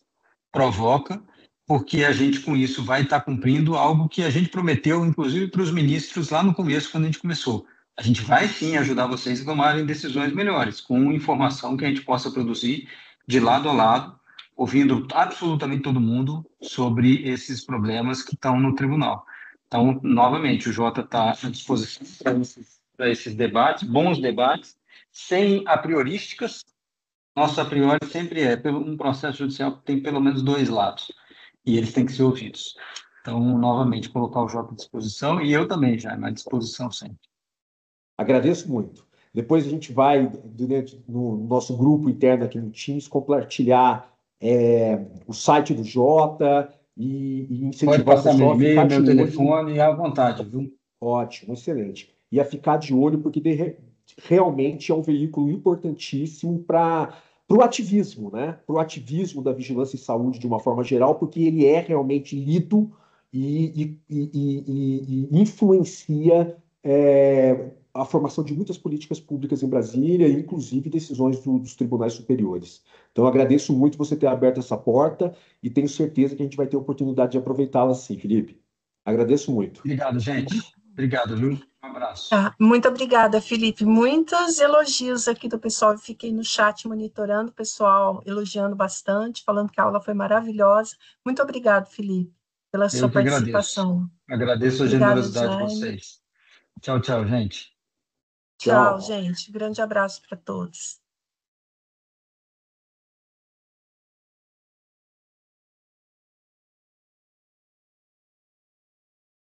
provoca, porque a gente com isso vai estar cumprindo algo que a gente prometeu, inclusive para os ministros lá no começo, quando a gente começou. A gente vai sim ajudar vocês a tomarem decisões melhores, com informação que a gente possa produzir de lado a lado, ouvindo absolutamente todo mundo sobre esses problemas que estão no tribunal. Então, novamente, o Jota está à disposição para esses debates, bons debates, sem apriorísticas. Nosso a priori sempre um processo judicial que tem pelo menos dois lados, e eles têm que ser ouvidos. Então, novamente, colocar o Jota à disposição, e eu também já, à disposição sempre. Agradeço muito. Depois a gente vai, no nosso grupo interno aqui no Teams, compartilhar o site do Jota e Pode incentivar o passar meu pessoal a ficar e-mail, de meu olho. telefone, à vontade, viu? Ótimo, excelente. E a ficar de olho, porque realmente é um veículo importantíssimo para o ativismo, né? Para o ativismo da vigilância em saúde de uma forma geral, porque ele é realmente lido e influencia a formação de muitas políticas públicas em Brasília, inclusive decisões dos tribunais superiores. Então, eu agradeço muito você ter aberto essa porta e tenho certeza que a gente vai ter oportunidade de aproveitá-la sim, Felipe. Agradeço muito. Obrigado, gente. Obrigado, viu? Um abraço. Tá, muito obrigada, Felipe. Muitos elogios aqui do pessoal. Eu fiquei no chat monitorando, o pessoal elogiando bastante, falando que a aula foi maravilhosa. Muito obrigado, Felipe, pela sua Eu que agradeço. participação. Agradeço a Obrigada, generosidade de Jaime. vocês. Tchau, tchau, gente. Tchau, Tchau. gente. Grande abraço para todos.